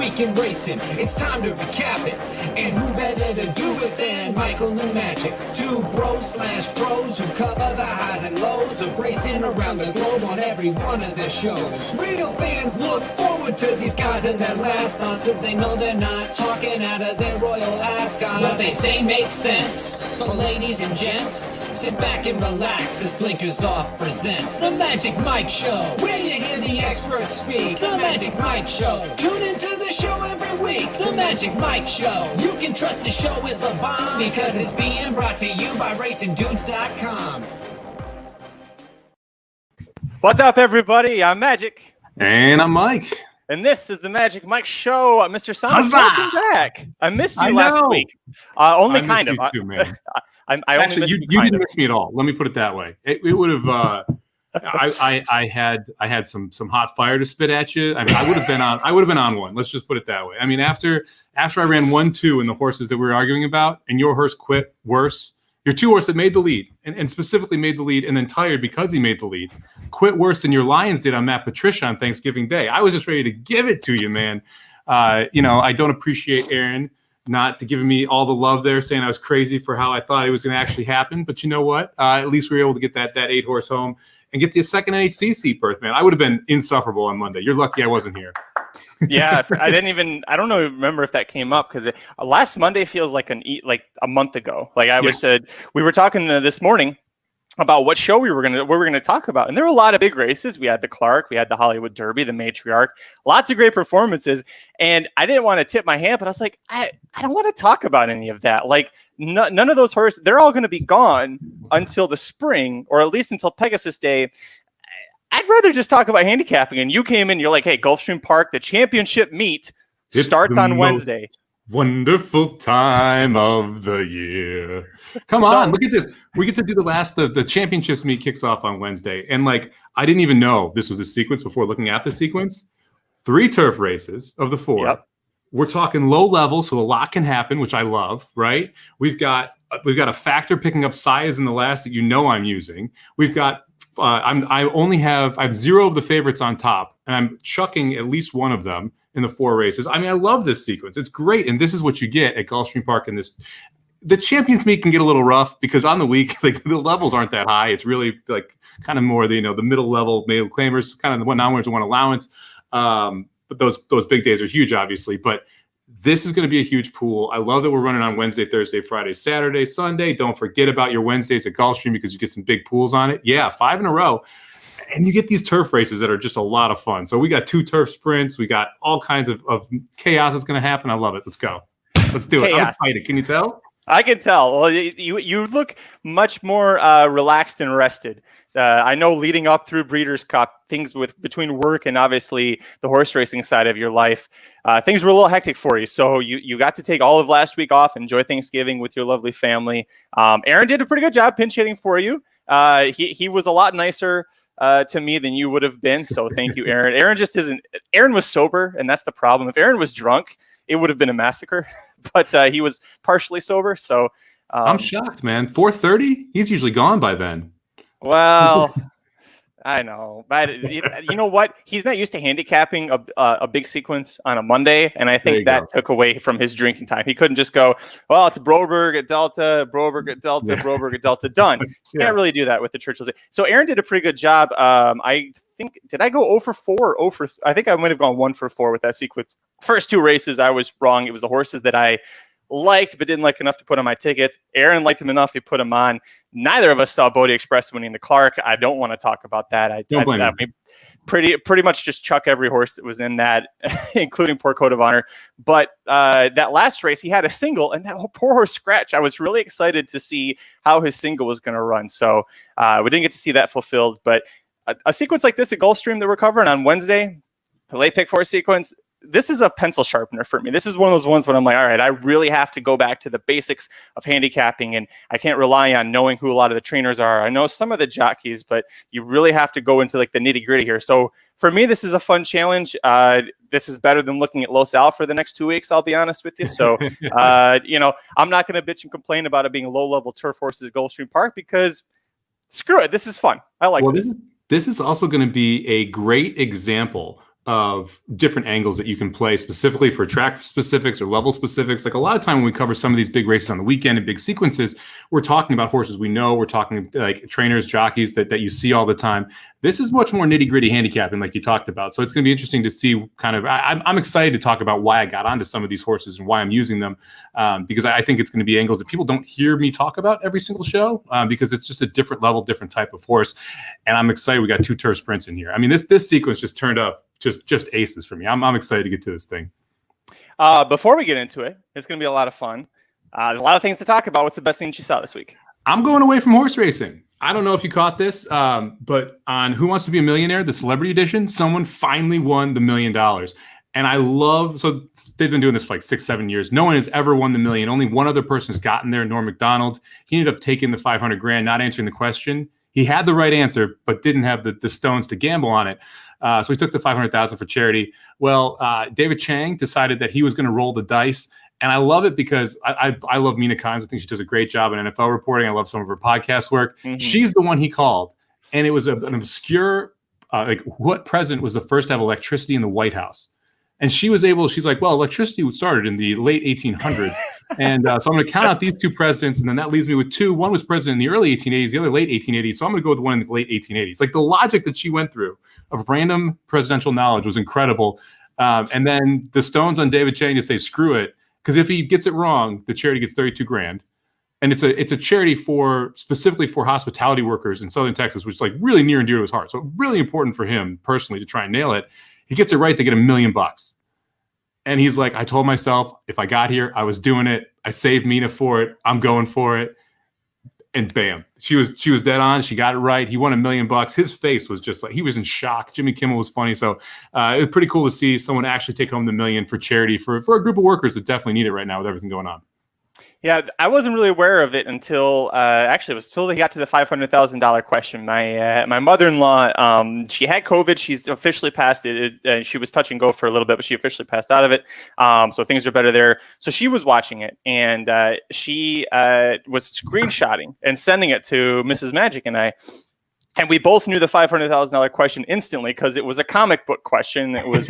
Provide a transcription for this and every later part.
week in racing. It's time to recap it. And who better to do it than Michael and Magic? Two bros/pros who cover the highs and lows of racing around the globe on every one of their shows. Real fans look forward to these guys and their last stunts, cause they know they're not talking out of their royal ascot. What they say makes sense. So ladies and gents, sit back and relax as Blinkers Off presents The Magic Mike Show, where you hear the experts speak. The Magic Mike Show. Tune into the show every week. The Magic Mike Show. You can trust the show is the bomb because it's being brought to you by RacingDudes.com. What's up, everybody? I'm Magic. And I'm Mike. And this is the Magic Mike Show. Mr. Sonic, welcome back. I missed you last week. Only kind of. Too, man. I Actually, only you didn't miss me at all. Let me put it that way. It would have. I had some hot fire to spit at you. I mean, I would have been on one. Let's just put it that way. I mean, after I ran 1-2 in the horses that we were arguing about, and your horse quit worse. Your two horses that made the lead, and specifically made the lead, and then tired because he made the lead, quit worse than your Lions did on Matt Patricia on Thanksgiving Day. I was just ready to give it to you, man. I don't appreciate Aaron not giving me all the love there, saying I was crazy for how I thought it was going to actually happen. But you know what? At least we were able to get that 8-horse home and get the second NHC seat berth, man. I would have been insufferable on Monday. You're lucky I wasn't here. Yeah, I remember if that came up because last Monday feels like a month ago. We were talking this morning about what show we were gonna talk about, and there were a lot of big races. We had the Clark, we had the Hollywood Derby, the Matriarch, lots of great performances. And I didn't want to tip my hand, but I was like, I don't want to talk about any of that. Like none of those horses, they're all going to be gone until the spring, or at least until Pegasus Day. I'd rather just talk about handicapping. And you came in, you're like, hey, Gulfstream Park, the championship meet starts on Wednesday. Wonderful time of the year. Come on, look at this. We get to do the championships meet kicks off on Wednesday. And I didn't even know this was a sequence before looking at the sequence. 3 turf races of the 4. Yep. We're talking low level, so a lot can happen, which I love, right? We've got a factor picking up size in the last that I'm using. We've got I have 0 of the favorites on top, and I'm chucking at least one of them in the 4 races. I mean, I love this sequence. It's great, and this is what you get at Gulfstream Park. The Champions Meet can get a little rough because on the week, the levels aren't that high. It's really kind of more the middle level male claimers, kind of the non-winners and one allowance. But those big days are huge, obviously. But this is going to be a huge pool. I love that we're running on Wednesday, Thursday, Friday, Saturday, Sunday. Don't forget about your Wednesdays at Gulfstream because you get some big pools on it. Yeah, 5 in a row. And you get these turf races that are just a lot of fun. So we got 2 turf sprints. We got all kinds of chaos that's going to happen. I love it. Let's go. Let's do it. I'm excited. Can you tell? I can tell. Well, you look much more relaxed and rested. I know leading up through Breeders' Cup, things between work and obviously the horse racing side of your life, things were a little hectic for you. So you got to take all of last week off, enjoy Thanksgiving with your lovely family. Aaron did a pretty good job pinch hitting for you. He was a lot nicer to me than you would have been. So thank you, Aaron. Aaron was sober, and that's the problem. If Aaron was drunk, it would have been a massacre, but he was partially sober. So I'm shocked, man. 4:30? He's usually gone by then. Well, I know, but you know what? He's not used to handicapping a big sequence on a Monday, and I think that took away from his drinking time. He couldn't just go, well, it's Broberg at Delta, Broberg at Delta, Broberg at Delta, done. Can't really do that with the Churchills. So Aaron did a pretty good job. I think, did I go 0 for 4 or 0 for? I think I might have gone 1 for 4 with that sequence. First 2 races, I was wrong. It was the horses that I liked but didn't like enough to put on my tickets. Aaron liked him enough, he put him on. Neither of us saw Bodie Express winning the Clark. I don't want to talk about that. I pretty much just chuck every horse that was in that, including poor Code of Honor. But that last race, he had a single, and that poor horse Scratch. I was really excited to see how his single was going to run. So we didn't get to see that fulfilled. But a sequence like this at Gulfstream that we're covering on Wednesday, the late pick 4 sequence, this is a pencil sharpener for me. This is one of those ones when I'm like, all right, I really have to go back to the basics of handicapping, and I can't rely on knowing who a lot of the trainers are. I know some of the jockeys, but you really have to go into the nitty gritty here. So for me, this is a fun challenge. This is better than looking at Los Al for the next 2 weeks, I'll be honest with you. So, I'm not going to bitch and complain about it being low-level turf horses at Gulfstream Park because screw it. This is fun. I like this. This is also going to be a great example of different angles that you can play specifically for track specifics or level specifics. Like a lot of time when we cover some of these big races on the weekend and big sequences, we're talking about horses we know, we're talking like trainers, jockeys that you see all the time. This is much more nitty gritty handicapping like you talked about. So it's going to be interesting to see kind of, I'm excited to talk about why I got onto some of these horses and why I'm using them, because I think it's going to be angles that people don't hear me talk about every single show, because it's just a different level, different type of horse. And I'm excited. We got 2 turf sprints in here. I mean, this sequence just turned up just aces for me. I'm excited to get to this thing. Before we get into it, it's going to be a lot of fun. There's a lot of things to talk about. What's the best thing that you saw this week? I'm going away from horse racing. I don't know if you caught this, but on Who Wants to Be a Millionaire, the celebrity edition, someone finally won the $1 million. And I love, so they've been doing this for like 6-7 years. No one has ever won the million. Only one other person has gotten there, Norm Macdonald. He ended up taking the $500,000, not answering the question. He had the right answer, but didn't have the stones to gamble on it. So he took the $500,000 for charity. Well, David Chang decided that he was going to roll the dice. And I love it because I love Mina Kimes. I think she does a great job in NFL reporting. I love some of her podcast work. Mm-hmm. She's the one he called. And it was an obscure, like what president was the first to have electricity in the White House? And she's like, well, electricity started in the late 1800s. And so I'm going to count out these 2 presidents. And then that leaves me with 2. One was president in the early 1880s, the other late 1880s. So I'm going to go with the one in the late 1880s. Like the logic that she went through of random presidential knowledge was incredible. And then the stones on David Chang to say, screw it. Because if he gets it wrong, the charity gets $32,000. And it's a charity specifically for hospitality workers in Southern Texas, which is like really near and dear to his heart. So really important for him personally to try and nail it. He gets it right, they get $1 million. And he's like, I told myself if I got here, I was doing it. I saved Mina for it. I'm going for it. And bam, she was dead on. She got it right. He won $1 million. His face was just like, he was in shock. Jimmy Kimmel was funny. So it was pretty cool to see someone actually take home the $1 million for charity for a group of workers that definitely need it right now with everything going on. Yeah, I wasn't really aware of it until actually it was until they got to the $500,000 question. My mother-in-law, she had COVID. She's officially passed it. She was touch and go for a little bit, but she officially passed out of it. So things are better there. So she was watching it, and she was screenshotting and sending it to Mrs. Magic and I. And we both knew the $500,000 question instantly because it was a comic book question. It was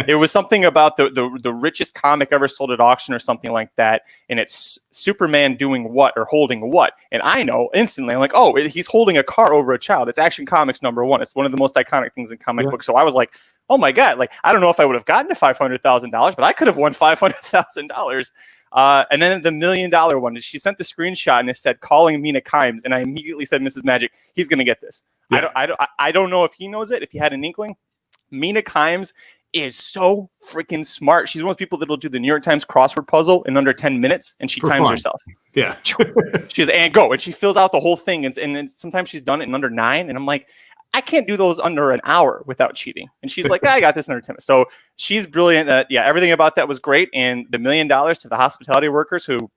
it was something about the richest comic ever sold at auction or something like that. And it's Superman doing what or holding what. And I know instantly, I'm like, oh, he's holding a car over a child. It's Action Comics #1. It's one of the most iconic things in comic books. So I was like, oh my God, like I don't know if I would have gotten to $500,000, but I could have won $500,000. And then the $1 million one, she sent the screenshot and it said calling Mina Kimes, and I immediately said, Mrs. Magic, he's going to get this. Yeah. I don't know if he knows it, if he had an inkling. Mina Kimes is so freaking smart. She's one of those people that will do the New York Times crossword puzzle in under 10 minutes, and she times herself. Yeah. She's and go, and she fills out the whole thing, and sometimes she's done it in under 9, and I'm like, I can't do those under an hour without cheating. And she's like, I got this in under 10 minutes. So she's brilliant. Everything about that was great. And the $1 million to the hospitality workers who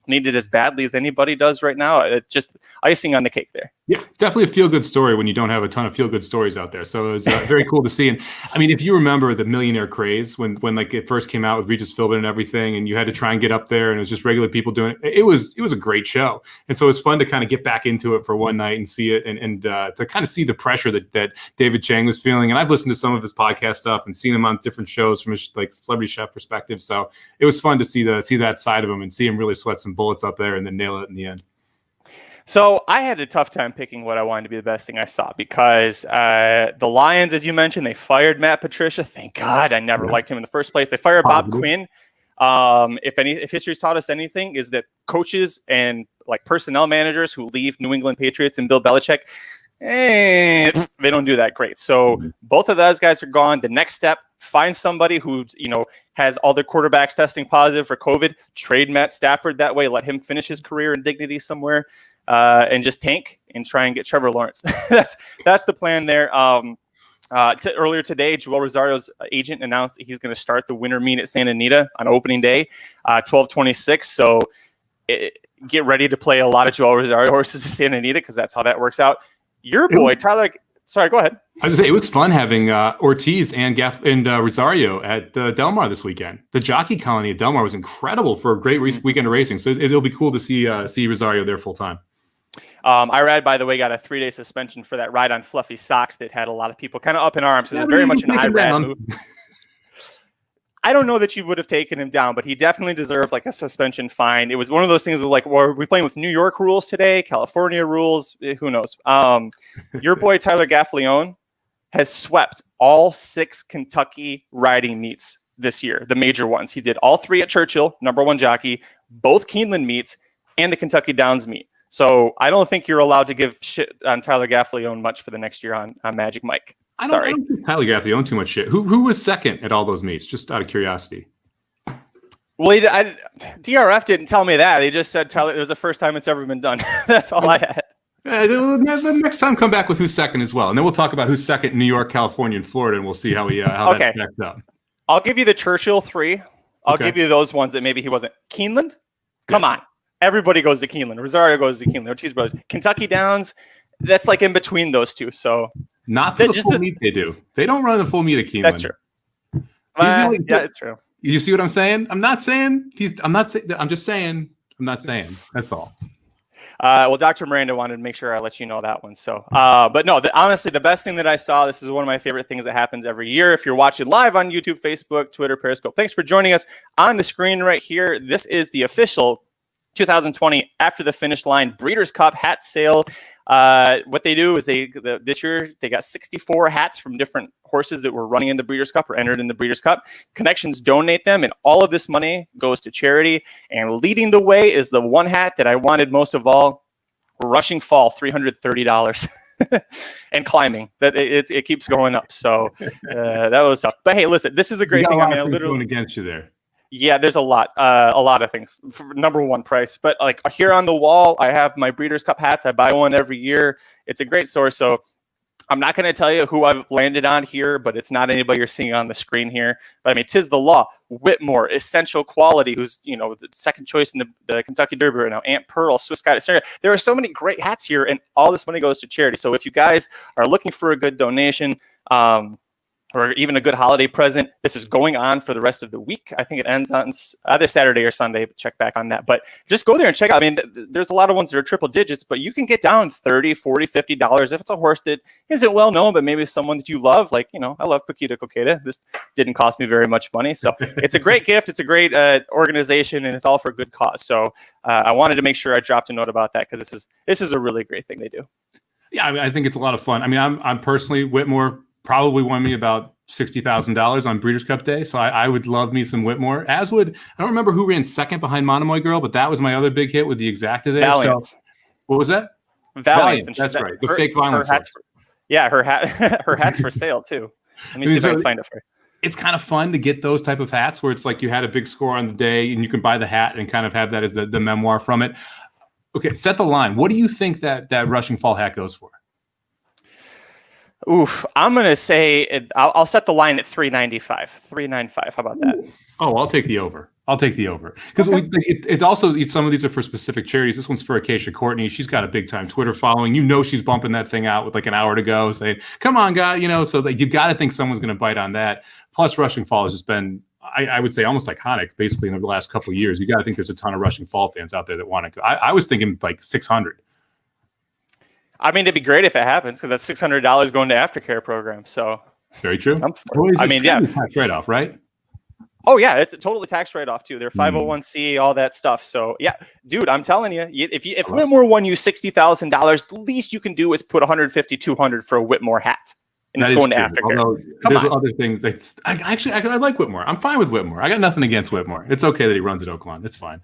need it as badly as anybody does right now, it's just icing on the cake there. Yeah, definitely a feel-good story when you don't have a ton of feel-good stories out there. So it was very cool to see. And I mean, if you remember the millionaire craze when like it first came out with Regis Philbin and everything, and you had to try and get up there, and it was just regular people doing it. It was a great show. And so it's fun to kind of get back into it for one night and see it, and to kind of see the pressure that David Chang was feeling. And I've listened to some of his podcast stuff and seen him on different shows from his like celebrity chef perspective. So it was fun to see that side of him and see him really sweat some bullets up there and then nail it in the end. So I had a tough time picking what I wanted to be the best thing I saw because the Lions, as you mentioned, they fired Matt Patricia. Thank God, I never liked him in the first place. They fired Bob Quinn. If history's taught us anything, is that coaches and like personnel managers who leave New England Patriots and Bill Belichick, they don't do that great. So both of those guys are gone. The next step, find somebody who has all their quarterbacks testing positive for COVID. Trade Matt Stafford that way. Let him finish his career in dignity somewhere. And just tank and try and get Trevor Lawrence. that's the plan there. Earlier today, Joel Rosario's agent announced that he's going to start the winter meet at Santa Anita on opening day, 12/26. So get ready to play a lot of Joel Rosario horses at Santa Anita because that's how that works out. Your boy, Tyler. Sorry, go ahead. I was going to say, it was fun having Ortiz and Rosario at Del Mar this weekend. The jockey colony at Del Mar was incredible for a great weekend of racing. So it'll be cool to see Rosario there full time. Irad, by the way, got a 3-day suspension for that ride on fluffy socks that had a lot of people kind of up in arms. It's very much an Irad move. I don't know that you would have taken him down, but he definitely deserved like a suspension fine. It was one of those things where like, well, are we playing with New York rules today, California rules? Who knows? Your boy Tyler Gaffalione has swept all 6 Kentucky riding meets this year, the major ones. He did all 3 at Churchill, #1 jockey, both Keeneland meets, and the Kentucky Downs meet. So I don't think you're allowed to give shit on Tyler Gaffalione much for the next year on Magic Mike. I don't give Tyler Gaffalione too much shit. Who was second at all those meets? Just out of curiosity. Well, DRF didn't tell me that. They just said Tyler. It was the first time it's ever been done. That's all I had. The next time, come back with who's second as well, and then we'll talk about who's second in New York, California, and Florida, and we'll see how that stacked up. I'll give you the Churchill 3. I'll give you those ones that maybe he wasn't. Keeneland, come on. Everybody goes to Keeneland. Rosario goes to Keeneland. Ortiz Brothers. Kentucky Downs, that's like in between those two. So not for the full meet they do. They don't run the full meet at Keeneland. That's true. Yeah, it's true. You see what I'm saying? I'm just saying. That's all. Well, Dr. Miranda wanted to make sure I let you know that one. So, but no, honestly, the best thing that I saw, this is one of my favorite things that happens every year. If you're watching live on YouTube, Facebook, Twitter, Periscope, thanks for joining us on the screen right here. This is the official 2020 After the Finish Line Breeders' Cup hat sale. What they do is this year they got 64 hats from different horses that were running in the Breeders' Cup or entered in the Breeders' Cup. Connections donate them, and all of this money goes to charity. And leading the way is the one hat that I wanted most of all, Rushing Fall, $330. And climbing. That it keeps going up. So that was tough. But hey, listen, this is a great thing. I mean, I literally going against you there. Yeah, there's a lot of things. For #1 price, but like here on the wall, I have my Breeders' Cup hats. I buy one every year. It's a great source. So I'm not going to tell you who I've landed on here, but it's not anybody you're seeing on the screen here. But I mean, 'tis the law. Whitmore, Essential Quality, who's the second choice in the Kentucky Derby right now. Aunt Pearl, Swiss Guide, etc. There are so many great hats here, and all this money goes to charity. So if you guys are looking for a good donation, or even a good holiday present, this is going on for the rest of the week. I think it ends on either Saturday or Sunday, but check back on that. But just go there and check out. I mean, there's a lot of ones that are triple digits, but you can get down $30, $40, $50 if it's a horse that isn't well known, but maybe someone that you love. Like, I love Paquita Coqueta. This didn't cost me very much money. So it's a great gift. It's a great organization, and it's all for a good cause. So I wanted to make sure I dropped a note about that, because this is a really great thing they do. Yeah, I think it's a lot of fun. I mean, I'm personally, Whitmore probably won me about $60,000 on Breeders' Cup Day. So I would love me some Whitmore, as would, I don't remember who ran second behind Monomoy Girl, but that was my other big hit with the Exacta there. Valiance. So, what was that? Valiance. That's right. The fake Violence. Her hat's for sale too. Let me see if I can find it for you. It's kind of fun to get those type of hats where it's like you had a big score on the day and you can buy the hat and kind of have that as the memoir from it. Okay, set the line. What do you think that Rushing Fall hat goes for? Oof, I'm gonna say I'll set the line at $395. $395. How about that? Oh, I'll take the over. Because it also, some of these are for specific charities. This one's for Acacia Courtney. She's got a big time Twitter following. She's bumping that thing out with like an hour to go, saying, "Come on, guy!" So that you've got to think someone's going to bite on that. Plus, Rushing Fall has just been, I would say, almost iconic. Basically, in the last couple of years, you got to think there's a ton of Rushing Fall fans out there that want to go. I was thinking like 600. I mean, it'd be great if it happens, because that's $600 going to aftercare programs. So very true. Tax write-off, right? Oh yeah, it's a totally tax write-off too. They're 501c, all that stuff. So yeah, dude, I'm telling you, if Whitmore won you $60,000, the least you can do is put $150, $200 for a Whitmore hat, and it's going to aftercare. There's other things. I like Whitmore. I'm fine with Whitmore. I got nothing against Whitmore. It's okay that he runs at Oaklawn. It's fine.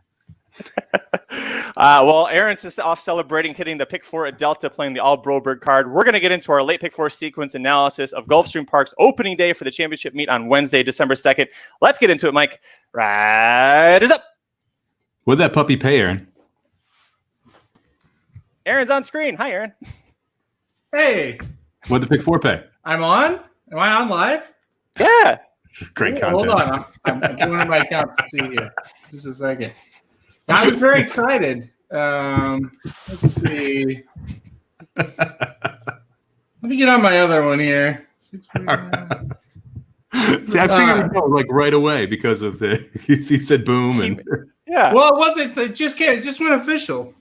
Well, Aaron's just off celebrating hitting the pick 4 at Delta, playing the All Broberg card. We're going to get into our late pick 4 sequence analysis of Gulfstream Park's opening day for the championship meet on Wednesday, December 2nd. Let's get into it, Mike. Riders up. What'd that puppy pay, Aaron? Aaron's on screen. Hi, Aaron. Hey. What'd the pick 4 pay? I'm on? Am I on live? Yeah. Great content. Hold on. I'm doing my count to see here. Just a second. I was very excited. Let's see. Let me get on my other one here. See, I figured it out like right away because of he said boom and yeah. Well, it wasn't. It just went official.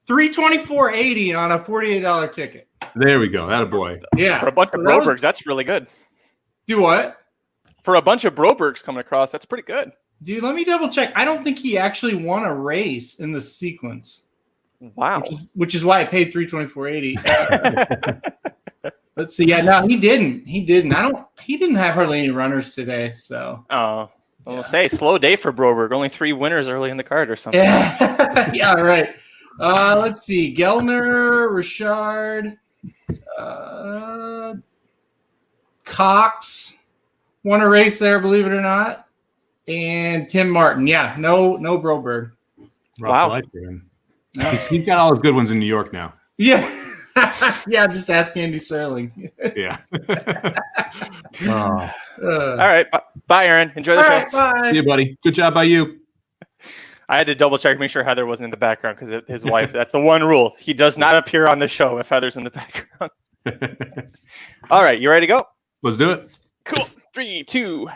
$324.80 on a $48 ticket. There we go. That a boy. Yeah. For a bunch of Brobergs, that's really good. Do what? For a bunch of Brobergs coming across, that's pretty good. Dude, let me double check. I don't think he actually won a race in the sequence. Wow. Which is why I paid $324.80. Let's see. Yeah, no, he didn't. He didn't. He didn't have hardly any runners today. So. Oh, I'll say slow day for Broberg. Only 3 winners early in the card or something. Yeah, yeah, right. Let's see. Gellner, Richard, Cox won a race there, believe it or not, and Tim Martin. Yeah, no Broberg. Rough life for him. He's got all his good ones in New York now. Yeah. Yeah, just ask Andy Serling. Yeah. All right. Bye, Aaron. Enjoy the show. Right, bye. See you, buddy. Good job by you. I had to double check, make sure Heather wasn't in the background because his wife, that's the one rule. He does not appear on the show if Heather's in the background. All right. You ready to go? Let's do it. Cool. 3, 2.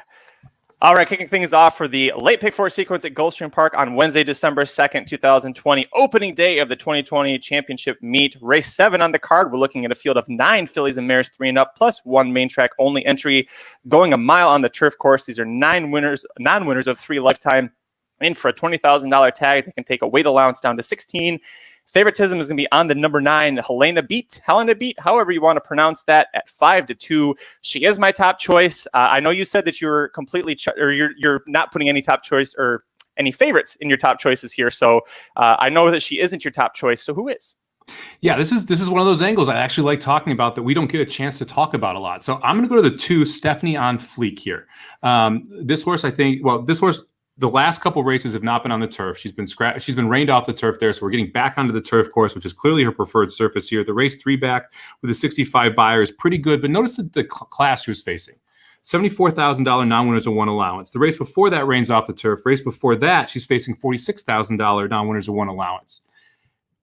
All right, kicking things off for the late pick 4 sequence at Gulfstream Park on Wednesday, December 2nd, 2020, opening day of the 2020 championship meet. Race 7 on the card. We're looking at a field of 9 fillies and mares, 3 and up, plus 1 main track only entry, going a mile on the turf course. These are non-winners of 3 lifetime. In for a $20,000 tag, they can take a weight allowance down to 16. Favoritism is going to be on the number 9, Helena Beat, however you want to pronounce that, at 5-2. She is my top choice. I know you said that you're completely, you're not putting any top choice or any favorites in your top choices here. So I know that she isn't your top choice. So who is? Yeah, this is one of those angles I actually like talking about that we don't get a chance to talk about a lot. So I'm going to go to the 2, Stephanie on Fleek here. This horse, the last couple races have not been on the turf. She's been rained off the turf there, so we're getting back onto the turf course, which is clearly her preferred surface here. The race 3 back with a 65 buyer is pretty good, but notice the class she was facing. $74,000 non-winners of 1 allowance. The race before that rains off the turf. Race before that, she's facing $46,000 non-winners of 1 allowance.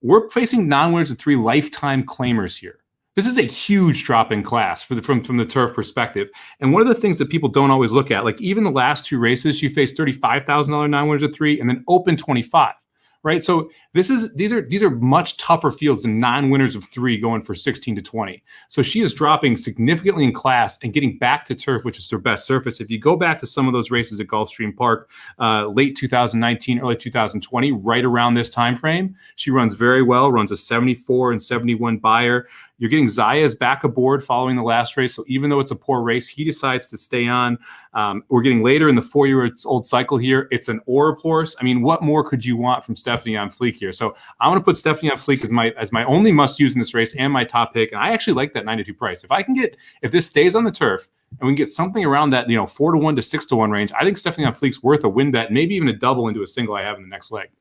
We're facing non-winners of 3 lifetime claimers here. This is a huge drop in class from the turf perspective. And one of the things that people don't always look at, like even the last 2 races, she faced $35,000 non-winners of 3 and then open 25. Right. So these are much tougher fields than non-winners of 3 going for 16-20. So she is dropping significantly in class and getting back to turf, which is her best surface. If you go back to some of those races at Gulfstream Park, late 2019, early 2020, right around this time frame, she runs very well, runs a 74 and 71 buyer. You're getting Zayas back aboard following the last race. So even though it's a poor race, he decides to stay on. We're getting later in the 4-year-old cycle here. It's an Orb horse. I mean, what more could you want from Stephanie on Fleek here? So I want to put Stephanie on Fleek as my only must use in this race and my top pick. And I actually like that 9-2 price. If this stays on the turf and we can get something around that, 4-1 to 6-1 range, I think Stephanie on Fleek's worth a win bet, maybe even a double into a single I have in the next leg.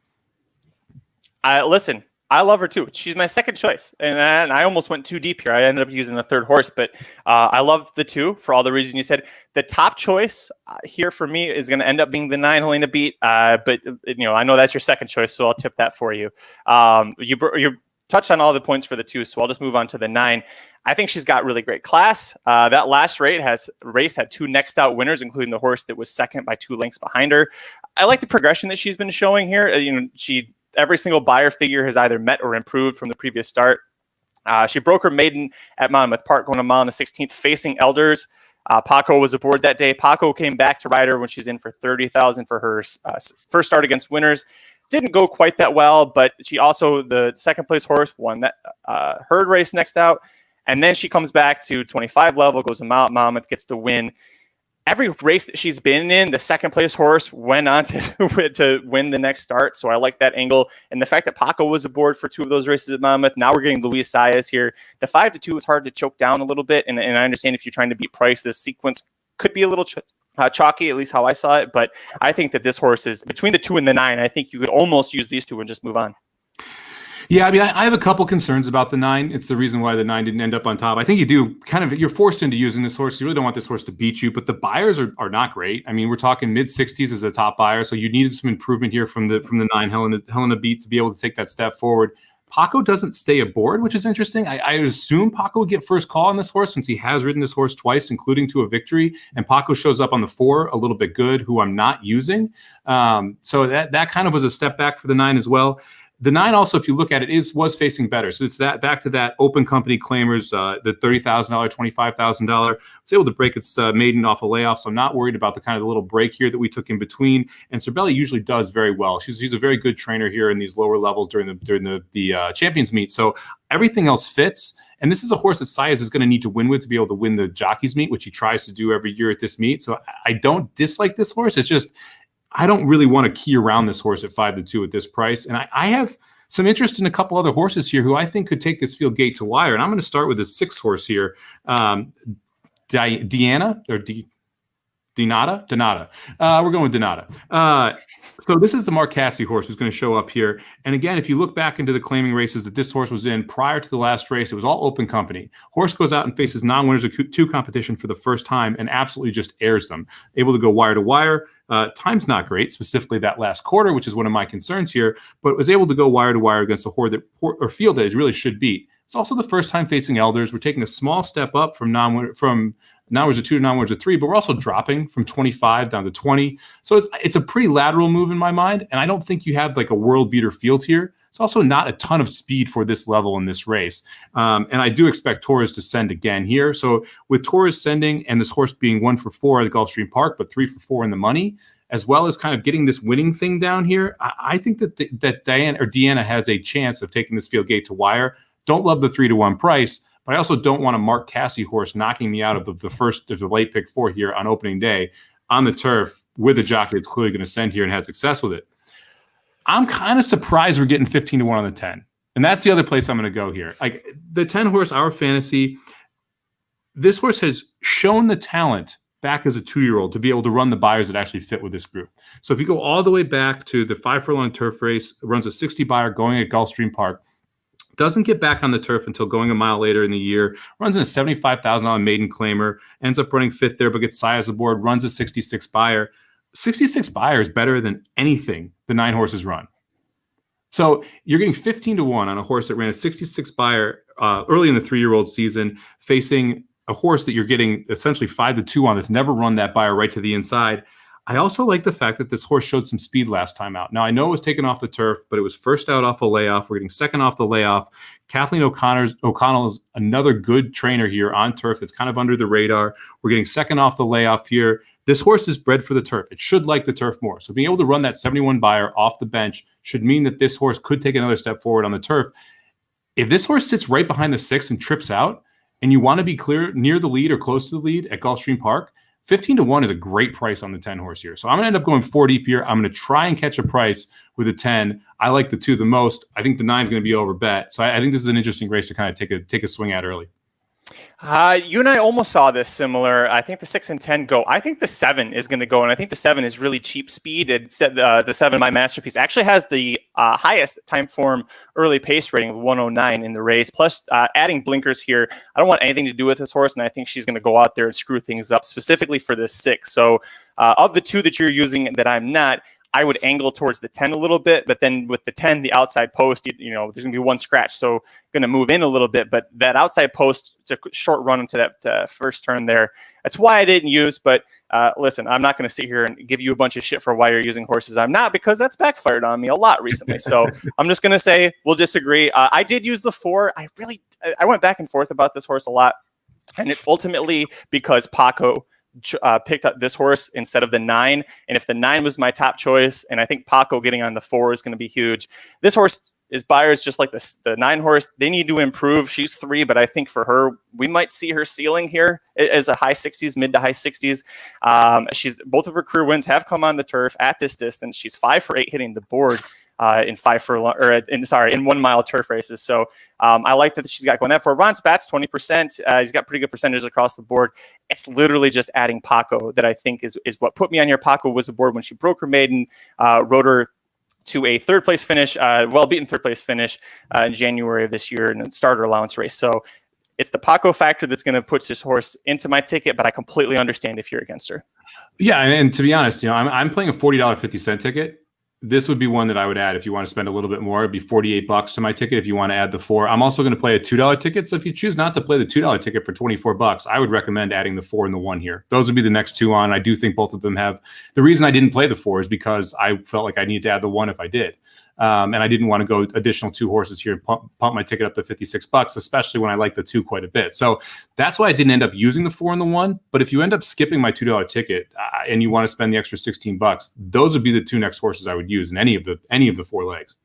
Listen, I love her too. She's my second choice. And I almost went too deep here. I ended up using the 3rd horse, but I love the 2 for all the reasons you said. The top choice here for me is going to end up being the 9 Helena Beat. But I know that's your second choice, so I'll tip that for you. You touched on all the points for the 2, so I'll just move on to the 9. I think she's got really great class. That last race had 2 next out winners, including the horse that was second by 2 lengths behind her. I like the progression that she's been showing here. Every single buyer figure has either met or improved from the previous start. She broke her maiden at Monmouth Park, going a mile on the 16th, facing Elders. Paco was aboard that day. Paco came back to ride her when she's in for $30,000 for her first start against winners. Didn't go quite that well, but she also, the second place horse, won that herd race next out. And then she comes back to 25 level, goes a mile at Monmouth, gets the win. Every race that she's been in, the second place horse went on to win the next start. So I like that angle. And the fact that Paco was aboard for 2 of those races at Monmouth, now we're getting Luis Zayas here. The 5-2 is hard to choke down a little bit. And I understand if you're trying to beat price, this sequence could be a little chalky, at least how I saw it. But I think that this horse is between the 2 and the 9. I think you could almost use these 2 and just move on. Yeah, I mean, I have a couple concerns about the 9. It's the reason why the 9 didn't end up on top. I think you're forced into using this horse. You really don't want this horse to beat you, but the buyers are not great. I mean, we're talking mid-60s as a top buyer, so you needed some improvement here from the 9 Helena Beat to be able to take that step forward. Paco doesn't stay aboard, which is interesting. I assume Paco would get first call on this horse since he has ridden this horse twice, including to a victory. And Paco shows up on the 4, a little bit good, who I'm not using. So that kind of was a step back for the 9 as well. The 9 also, if you look at it, was facing better. So it's that back to that open company claimers, the $30,000, $25,000. It's able to break its maiden off a layoff. So I'm not worried about the kind of the little break here that we took in between. And Cervelli usually does very well. She's a very good trainer here in these lower levels during the champions meet. So everything else fits. And this is a horse that Saez is going to need to win with to be able to win the jockeys meet, which he tries to do every year at this meet. So I don't dislike this horse. It's just, I don't really want to key around this horse at 5-2 at this price. And I have some interest in a couple other horses here who I think could take this field gate to wire. And I'm going to start with the 6 horse here. Donata. We're going with Donata. So this is the Mark Cassidy horse who's going to show up here. And again, if you look back into the claiming races that this horse was in prior to the last race, it was all open company. Horse goes out and faces non-winners of 2 competition for the first time and absolutely just airs them. Able to go wire to wire. Time's not great, specifically that last quarter, which is one of my concerns here, but was able to go wire to wire against a field that it really should beat. It's also the first time facing elders. We're taking a small step up from non-winners of 2 to non-winners of 3, but we're also dropping from 25 down to 20. So it's a pretty lateral move in my mind, and I don't think you have like a world beater field here. It's also not a ton of speed for this level in this race. And I do expect Torres to send again here. So with Torres sending and this horse being 1 for 4 at the Gulfstream Park, but 3 for 4 in the money, as well as kind of getting this winning thing down here, I think that Deanna has a chance of taking this field gate to wire. Don't love the 3-1 price, but I also don't want a Mark Cassidy horse knocking me out of the late pick 4 here on opening day on the turf with a jockey that's clearly going to send here and had success with it. I'm kind of surprised we're getting 15-1 on the 10. And that's the other place I'm going to go here. Like the 10 horse, Our Fantasy, this horse has shown the talent back as a 2-year-old to be able to run the buyers that actually fit with this group. So if you go all the way back to the 5 furlong turf race, runs a 60 buyer going at Gulfstream Park, doesn't get back on the turf until going a mile later in the year, runs in a $75,000 maiden claimer, ends up running 5th there, but gets Saez aboard, runs a 66 buyer. 66 buyer is better than anything the 9 horses run. So you're getting 15-1 on a horse that ran a 66 buyer early in the 3-year-old season, facing a horse that you're getting essentially 5-2 on that's never run that buyer right to the inside. I also like the fact that this horse showed some speed last time out. Now, I know it was taken off the turf, but it was first out off a layoff. We're getting second off the layoff. Kathleen O'Connell is another good trainer here on turf that's kind of under the radar. We're getting second off the layoff here. This horse is bred for the turf. It should like the turf more. So being able to run that 71 buyer off the bench should mean that this horse could take another step forward on the turf. If this horse sits right behind the 6 and trips out, and you want to be clear near the lead or close to the lead at Gulfstream Park, 15-1 is a great price on the 10 horse here. So I'm going to end up going 4 deep here. I'm going to try and catch a price with a 10. I like the 2 the most. I think the 9 is going to be over bet. So I think this is an interesting race to kind of take a swing at early. You and I almost saw this similar. I think the 6 and 10 go. I think the 7 is going to go, and I think the 7 is really cheap speed. It said the 7, My Masterpiece, actually has the highest time form early pace rating of 109 in the race. Plus, adding blinkers here, I don't want anything to do with this horse, and I think she's going to go out there and screw things up specifically for this 6. So, of the 2 that you're using that I'm not, I would angle towards the 10 a little bit, but then with the 10, the outside post, you know, there's going to be 1 scratch. So going to move in a little bit, but that outside post, it's a short run into that first turn there. That's why I didn't use, but listen, I'm not going to sit here and give you a bunch of shit for why you're using horses I'm not, because that's backfired on me a lot recently. So I'm just going to say we'll disagree. I did use the 4. I went back and forth about this horse a lot, and it's ultimately because Paco picked up this horse instead of the 9. And if the 9 was my top choice, and I think Paco getting on the 4 is going to be huge. This horse is buyers just like the 9 horse. They need to improve. She's 3, but I think for her, we might see her ceiling here as a high 60s, mid to high 60s. Both of her career wins have come on the turf at this distance. She's 5 for 8 hitting the board in 1 mile turf races. So I like that she's got going that for Ron Spatz, 20%. He's got pretty good percentages across the board. It's literally just adding Paco that I think is what put me on here. Paco was aboard when she broke her maiden, rode her to a 3rd place finish, well-beaten 3rd place finish in January of this year in a starter allowance race. So it's the Paco factor that's going to put this horse into my ticket, but I completely understand if you're against her. Yeah, and to be honest, you know, I'm playing a $40.50 ticket. This would be one that I would add if you want to spend a little bit more. It'd be $48 to my ticket if you want to add the 4. I'm also going to play a $2 ticket. So if you choose not to play the $2 ticket for $24, I would recommend adding the 4 and the 1 here. Those would be the next 2 on. I do think both of them have. The reason I didn't play the 4 is because I felt like I needed to add the 1 if I did. And I didn't want to go additional 2 horses here and pump my ticket up to $56, especially when I like the 2 quite a bit. So that's why I didn't end up using the 4 and the 1. But if you end up skipping my $2 ticket and you want to spend the extra $16, those would be the 2 next horses I would use in any of the 4 legs.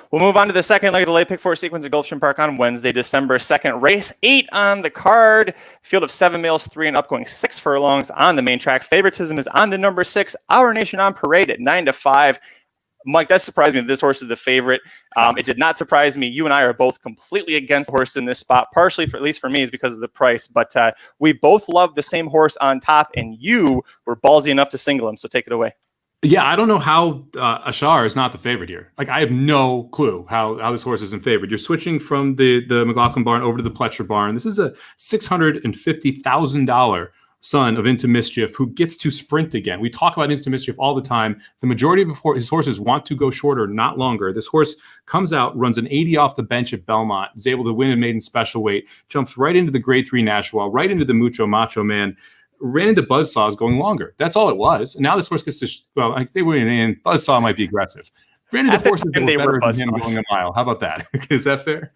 We'll move on to the second leg of the late pick 4 sequence at Gulfstream Park on Wednesday, December 2nd. Race 8 on the card. Field of 7 males, 3 and up, going 6 furlongs on the main track. Favoritism is on the number 6, Our Nation on Parade at 9-5. Mike, that surprised me that this horse is the favorite. It did not surprise me. You and I are both completely against the horse in this spot, partially, at least for me, is because of the price. But we both love the same horse on top, and you were ballsy enough to single him. So take it away. Yeah, I don't know how Ashar is not the favorite here. Like, I have no clue how this horse isn't favored. You're switching from the McLaughlin barn over to the Pletcher barn. This is a $650,000 son of Into Mischief who gets to sprint again. We talk about Into Mischief all the time. The majority of his horses want to go shorter, not longer. This horse comes out, runs an 80 off the bench at Belmont, is able to win a maiden special weight, jumps right into the Grade 3 Nashua, right into the Mucho Macho Man. Ran into Buzzsaws going longer. That's all it was. And now this horse gets to, they went in. Buzzsaw might be aggressive. Ran into horses that were better than him going a mile. How about that? Is that fair?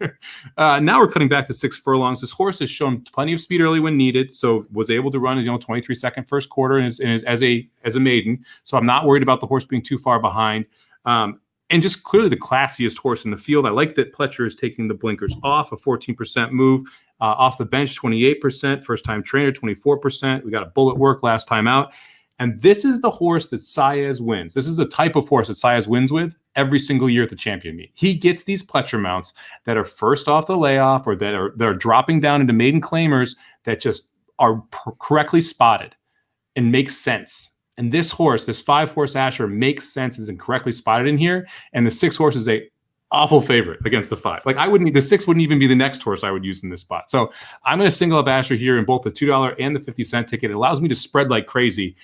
Now we're cutting back to 6 furlongs. This horse has shown plenty of speed early when needed, so was able to run 23-second first quarter as a maiden. So I'm not worried about the horse being too far behind. And just clearly the classiest horse in the field. I like that Pletcher is taking the blinkers off, a 14% move. Off the bench, 28%. First-time trainer, 24%. We got a bullet work last time out. And this is the horse that Saez wins. This is the type of horse that Saez wins with every single year at the champion meet. He gets these Pletcher mounts that are first off the layoff or that are dropping down into maiden claimers that just are correctly spotted and make sense. And this horse, this 5-horse Asher, makes sense, is correctly spotted in here. And the 6 horse is a awful favorite against the 5. Like, the 6 wouldn't even be the next horse I would use in this spot. So I'm going to single up Asher here in both the $2 and the 50-cent ticket. It allows me to spread like crazy.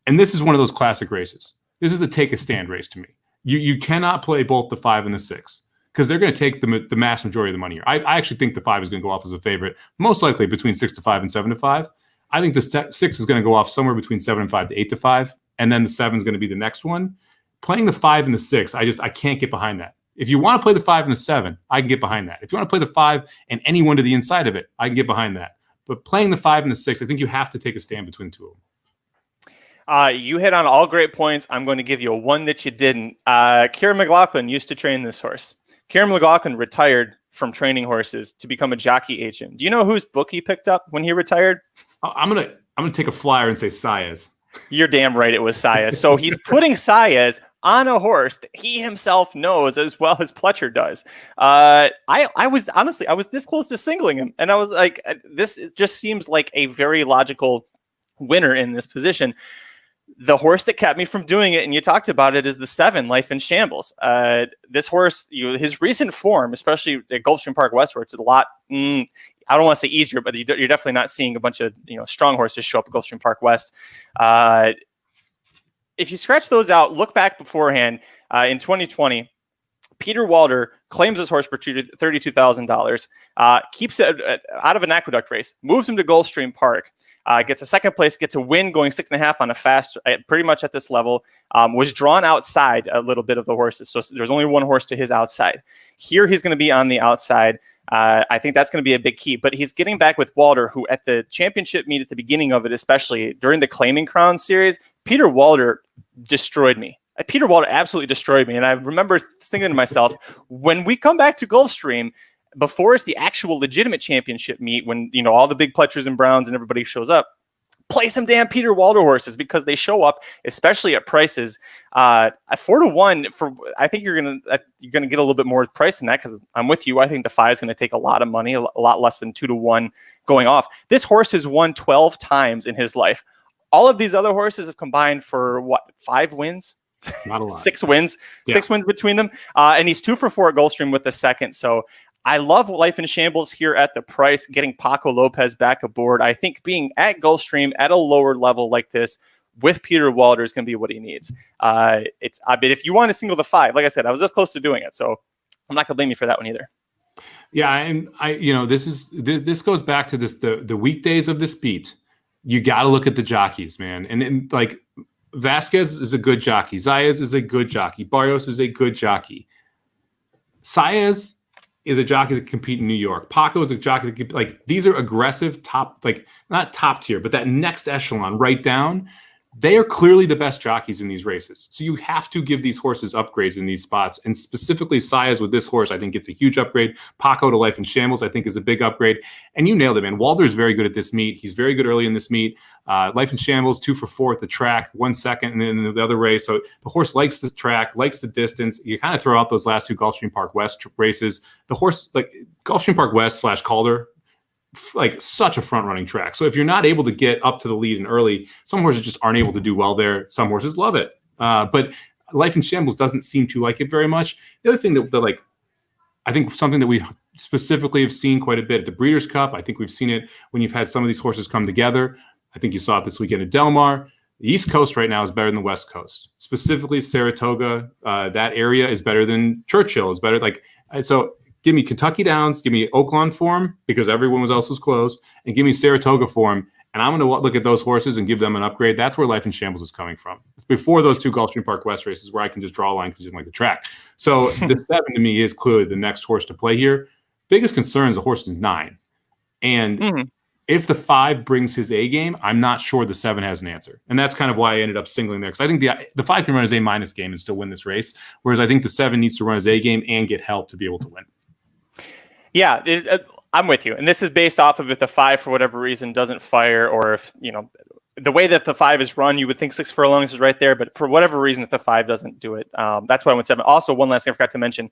And this is one of those classic races. This is a take a stand race to me. You cannot play both the 5 and the 6 because they're going to take the mass majority of the money here. I actually think the 5 is going to go off as a favorite, most likely between 6-5 and 7-5. I think the 6 is going to go off somewhere between 7-5 to 8-5. And then the 7 is going to be the next one. Playing the 5 and the 6, I can't get behind that. If you want to play the 5 and the 7, I can get behind that. If you want to play the 5 and anyone to the inside of it, I can get behind that. But playing the 5 and the 6, I think you have to take a stand between the 2 of them. You hit on all great points. I'm going to give you one that you didn't. Kieran McLaughlin used to train this horse. Kieran McLaughlin retired from training horses to become a jockey agent. Do you know whose book he picked up when he retired? I'm gonna take a flyer and say Saez. You're damn right it was Saez. So he's putting Saez on a horse that he himself knows as well as Pletcher does. I was this close to singling him, and I was like, this just seems like a very logical winner in this position. The horse that kept me from doing it, and you talked about it, is the 7, Life in Shambles. This horse, his recent form, especially at Gulfstream Park West, where it's a lot, I don't want to say easier, but you're definitely not seeing a bunch of strong horses show up at Gulfstream Park West. If you scratch those out, look back beforehand in 2020, Peter Walder claims his horse for $32,000, keeps it out of an aqueduct race, moves him to Gulfstream Park, gets a second place, gets a win going 6.5 on a fast, pretty much at this level, was drawn outside a little bit of the horses. So there's only one horse to his outside. Here he's going to be on the outside. I think that's going to be a big key. But he's getting back with Walder, who at the championship meet at the beginning of it, especially during the Claiming Crown series, Peter Walder destroyed me. Peter Walder absolutely destroyed me. And I remember thinking to myself, when we come back to Gulfstream, before it's the actual legitimate championship meet, when all the big Pletchers and Browns and everybody shows up, play some damn Peter Walder horses, because they show up, especially at prices at 4-1. For I think you're gonna get a little bit more price than that, because I'm with you. I think the 5 is going to take a lot of money, a lot less than 2-1 going off. This horse has won 12 times in his life. All of these other horses have combined for 5 wins. Not a lot. 6 wins, yeah. 6 wins between them. And he's 2 for 4 at Gulfstream with the second. So I love Life in Shambles here at the price, getting Paco Lopez back aboard. I think being at Gulfstream at a lower level like this with Peter Walder is going to be what he needs. But if you want to single the 5, like I said, I was this close to doing it. So I'm not going to blame you for that one either. Yeah. And this goes back to the weekdays of this beat. You got to look at the jockeys, man. And like, Vasquez is a good jockey. Zayas is a good jockey. Barrios is a good jockey. Saez is a jockey that compete in New York. Paco is a jockey that compete, like, these are aggressive top, like, not top tier, but that next echelon right down. They are clearly the best jockeys in these races. So you have to give these horses upgrades in these spots. And specifically Saez with this horse, I think it's a huge upgrade. Paco to Life in Shambles, I think, is a big upgrade. And you nailed it, man. Walder's very good at this meet. He's very good early in this meet. Life in Shambles, 2 for 4 at the track, 1 second, and then the other race. So the horse likes the track, likes the distance. You kind of throw out those last 2 Gulfstream Park West races. The horse, like Gulfstream Park West / Calder, like such a front running track. So if you're not able to get up to the lead and early, some horses just aren't able to do well there. Some horses love it. But Life in Shambles doesn't seem to like it very much. The other thing that like, I think something that we specifically have seen quite a bit at the Breeders' Cup, I think we've seen it when you've had some of these horses come together. I think you saw it this weekend at Del Mar. The East Coast right now is better than the West Coast. Specifically Saratoga, that area is better than Churchill, is better. Like, so give me Kentucky Downs, give me Oaklawn form because everyone else was closed, and give me Saratoga form. And I'm going to look at those horses and give them an upgrade. That's where Life in Shambles is coming from. It's before those 2 Gulfstream Park West races where I can just draw a line because I didn't like the track. So the 7 to me is clearly the next horse to play here. Biggest concern is the horse is 9. And if the 5 brings his A game, I'm not sure the 7 has an answer. And that's kind of why I ended up singling there. Because I think the 5 can run his A- game and still win this race. Whereas I think the 7 needs to run his A game and get help to be able to win. Yeah, I'm with you. And this is based off of if the 5, for whatever reason, doesn't fire, or if, the way that the 5 is run, you would think 6 furlongs is right there. But for whatever reason, if the 5 doesn't do it, that's why I went 7. Also, one last thing I forgot to mention.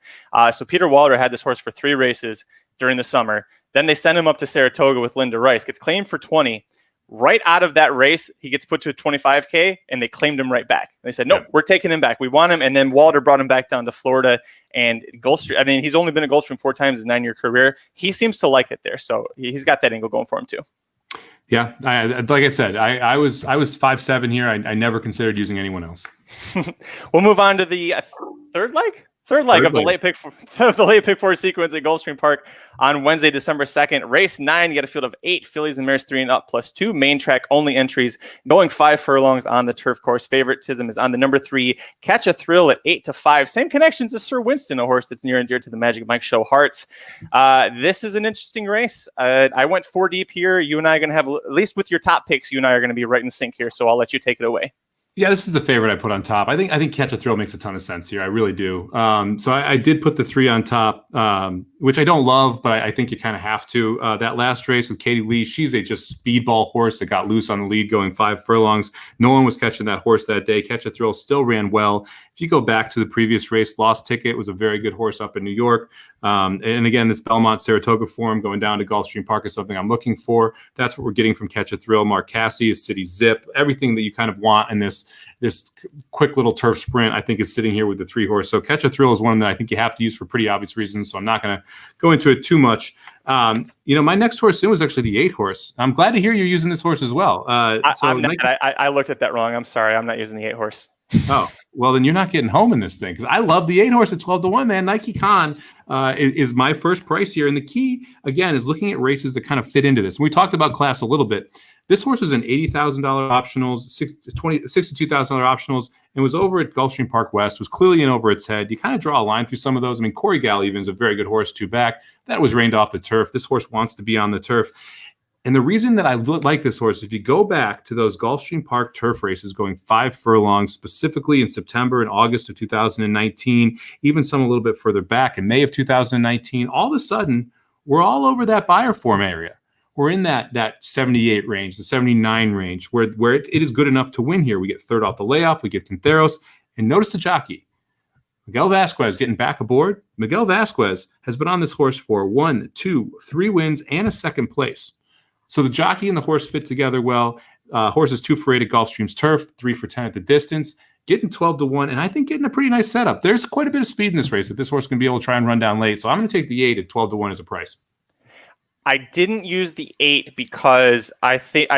So Peter Walder had this horse for 3 races during the summer. Then they send him up to Saratoga with Linda Rice, gets claimed for 20. Right out of that race, he gets put to a 25K, and they claimed him right back. They said, "No, we're taking him back. We want him." And then Walder brought him back down to Florida and Gulfstream. I mean, he's only been at Gulfstream 4 times in his 9-year career. He seems to like it there, so he's got that angle going for him too. Yeah, like I said, I was 5'7" here. I never considered using anyone else. We'll move on to the third leg of the late pick 4 sequence at Gulfstream Park on Wednesday, December 2nd. Race 9, you got a field of 8 fillies and mares 3 and up plus 2 main track only entries going 5 furlongs on the turf course. Favoritism is on the number 3, Catch a Thrill at 8-5. Same connections as Sir Winston, a horse that's near and dear to the Magic Mike Show hearts. This is an interesting race. I went 4 deep here. You and I are going to have, at least with your top picks, you and I are going to be right in sync here. So I'll let you take it away. Yeah, this is the favorite I put on top. I think Catch a Thrill makes a ton of sense here. I really do. So I did put the 3 on top, which I don't love, but I think you kind of have to. That last race with Katie Lee, she's a just speedball horse that got loose on the lead going 5 furlongs. No one was catching that horse that day. Catch a Thrill still ran well. If you go back to the previous race, Lost Ticket was a very good horse up in New York. And again, this Belmont Saratoga form going down to Gulfstream Park is something I'm looking for. That's what we're getting from Catch a Thrill. Mark Cassey is City Zip. Everything that you kind of want in this quick little turf sprint, I think, is sitting here with the 3 horse. So Catch a Thrill is one that I think you have to use for pretty obvious reasons. So I'm not going to go into it too much. My next horse in was actually the 8 horse. I'm glad to hear you're using this horse as well. I looked at that wrong. I'm sorry. I'm not using the 8 horse. Oh, well, then you're not getting home in this thing, because I love the 8 horse at 12-1, man. Nike Khan is my first price here. And the key, again, is looking at races that kind of fit into this. And we talked about class a little bit. This horse was in $80,000 optionals, $62,000 optionals, and was over at Gulfstream Park West, was clearly in over its head. You kind of draw a line through some of those. I mean, Corey Gall even is a very good horse, 2 back. That was reined off the turf. This horse wants to be on the turf. And the reason that I like this horse, if you go back to those Gulfstream Park turf races going 5 furlongs, specifically in September and August of 2019, even some a little bit further back in May of 2019, all of a sudden, we're all over that buyer form area. We're in that 78 range, the 79 range, where it is good enough to win here. We get 3rd off the layoff, we get Quinteros, and notice the jockey. Miguel Vasquez getting back aboard. Miguel Vasquez has been on this horse for 1, 2, 3 wins and a 2nd place. So the jockey and the horse fit together well. Horse is 2 for 8 at Gulfstream's turf, 3 for 10 at the distance, getting 12-1, and I think getting a pretty nice setup. There's quite a bit of speed in this race that this horse can be able to try and run down late. So I'm going to take the 8 at 12-1 as a price. I didn't use the 8 because I think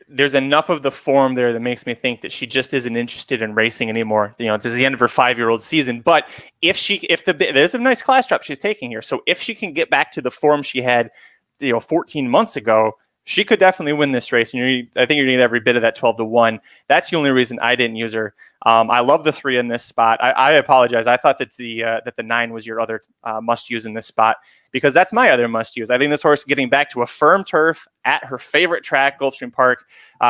there's enough of the form there that makes me think that she just isn't interested in racing anymore. This is the end of her 5-year-old season. But there's a nice class drop she's taking here. So if she can get back to the form she had 14 months ago, She could definitely win this race, and I think you're going to get every bit of that 12-1. That's the only reason I didn't use her. I love the 3 in this spot. I apologize. I thought that the 9 was your other must use in this spot, because that's my other must use. I think this horse is getting back to a firm turf at her favorite track, Gulfstream Park.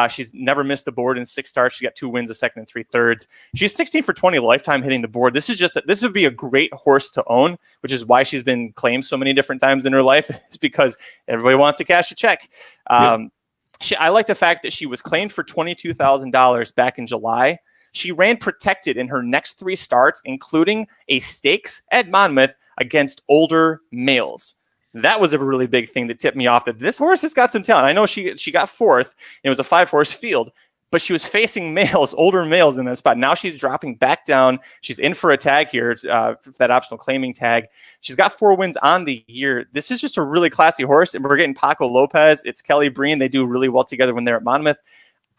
She's never missed the board in 6 starts. She got 2 wins, a second and 3/3. She's 16 for 20 lifetime hitting the board. This would be a great horse to own, which is why she's been claimed so many different times in her life. It's because everybody wants to cash a check. I like the fact that she was claimed for $22,000 back in July. She ran protected in her next 3 starts, including a stakes at Monmouth against older males. That was a really big thing that tipped me off that this horse has got some talent. I know she got 4th. It was a 5-horse field, but she was facing males, older males in that spot. Now she's dropping back down. She's in for a tag here, for that optional claiming tag. She's got 4 wins on the year. This is just a really classy horse, and we're getting Paco Lopez. It's Kelly Breen. They do really well together when they're at Monmouth.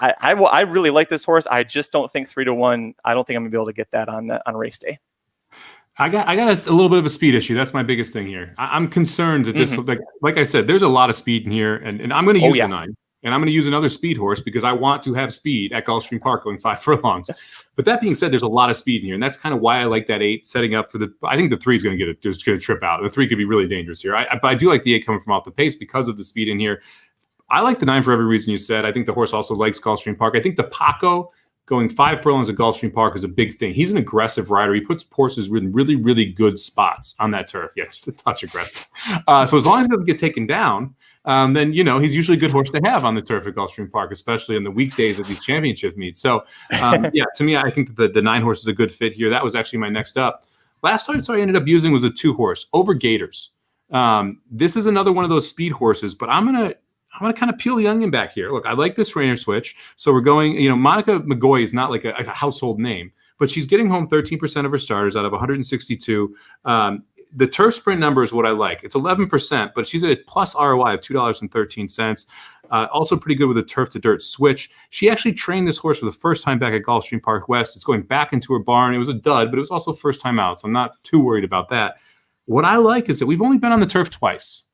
I really like this horse. I just don't think 3-1. I don't think I'm gonna be able to get that on race day. I got a little bit of a speed issue. That's my biggest thing here. I'm concerned that this, like I said, there's a lot of speed in here, and I'm going to use the 9, and I'm going to use another speed horse because I want to have speed at Gulfstream Park going 5 furlongs. But that being said, there's a lot of speed in here, and that's kind of why I like that 8 setting up for the. I think the 3 is going to get a trip out. The 3 could be really dangerous here. But I do like the 8 coming from off the pace because of the speed in here. I like the 9 for every reason you said. I think the horse also likes Gulfstream Park. I think the Paco going 5 furlongs at Gulfstream Park is a big thing. He's an aggressive rider. He puts horses in really, really good spots on that turf. Yeah, just a touch aggressive. So as long as he doesn't get taken down, then, he's usually a good horse to have on the turf at Gulfstream Park, especially in the weekdays of these championship meets. So, to me, I think that the 9 horse is a good fit here. That was actually my next up. Last horse I ended up using was a 2 horse over Gators. This is another one of those speed horses, but I'm going to kind of peel the onion back here. Look, I like this trainer switch. So we're going, Monica McGoy is not like a household name, but she's getting home 13% of her starters out of 162. The turf sprint number is what I like. It's 11%, but she's at a plus ROI of $2.13. Also pretty good with a turf to dirt switch. She actually trained this horse for the first time back at Gulfstream Park West. It's going back into her barn. It was a dud, but it was also first time out. So I'm not too worried about that. What I like is that we've only been on the turf twice.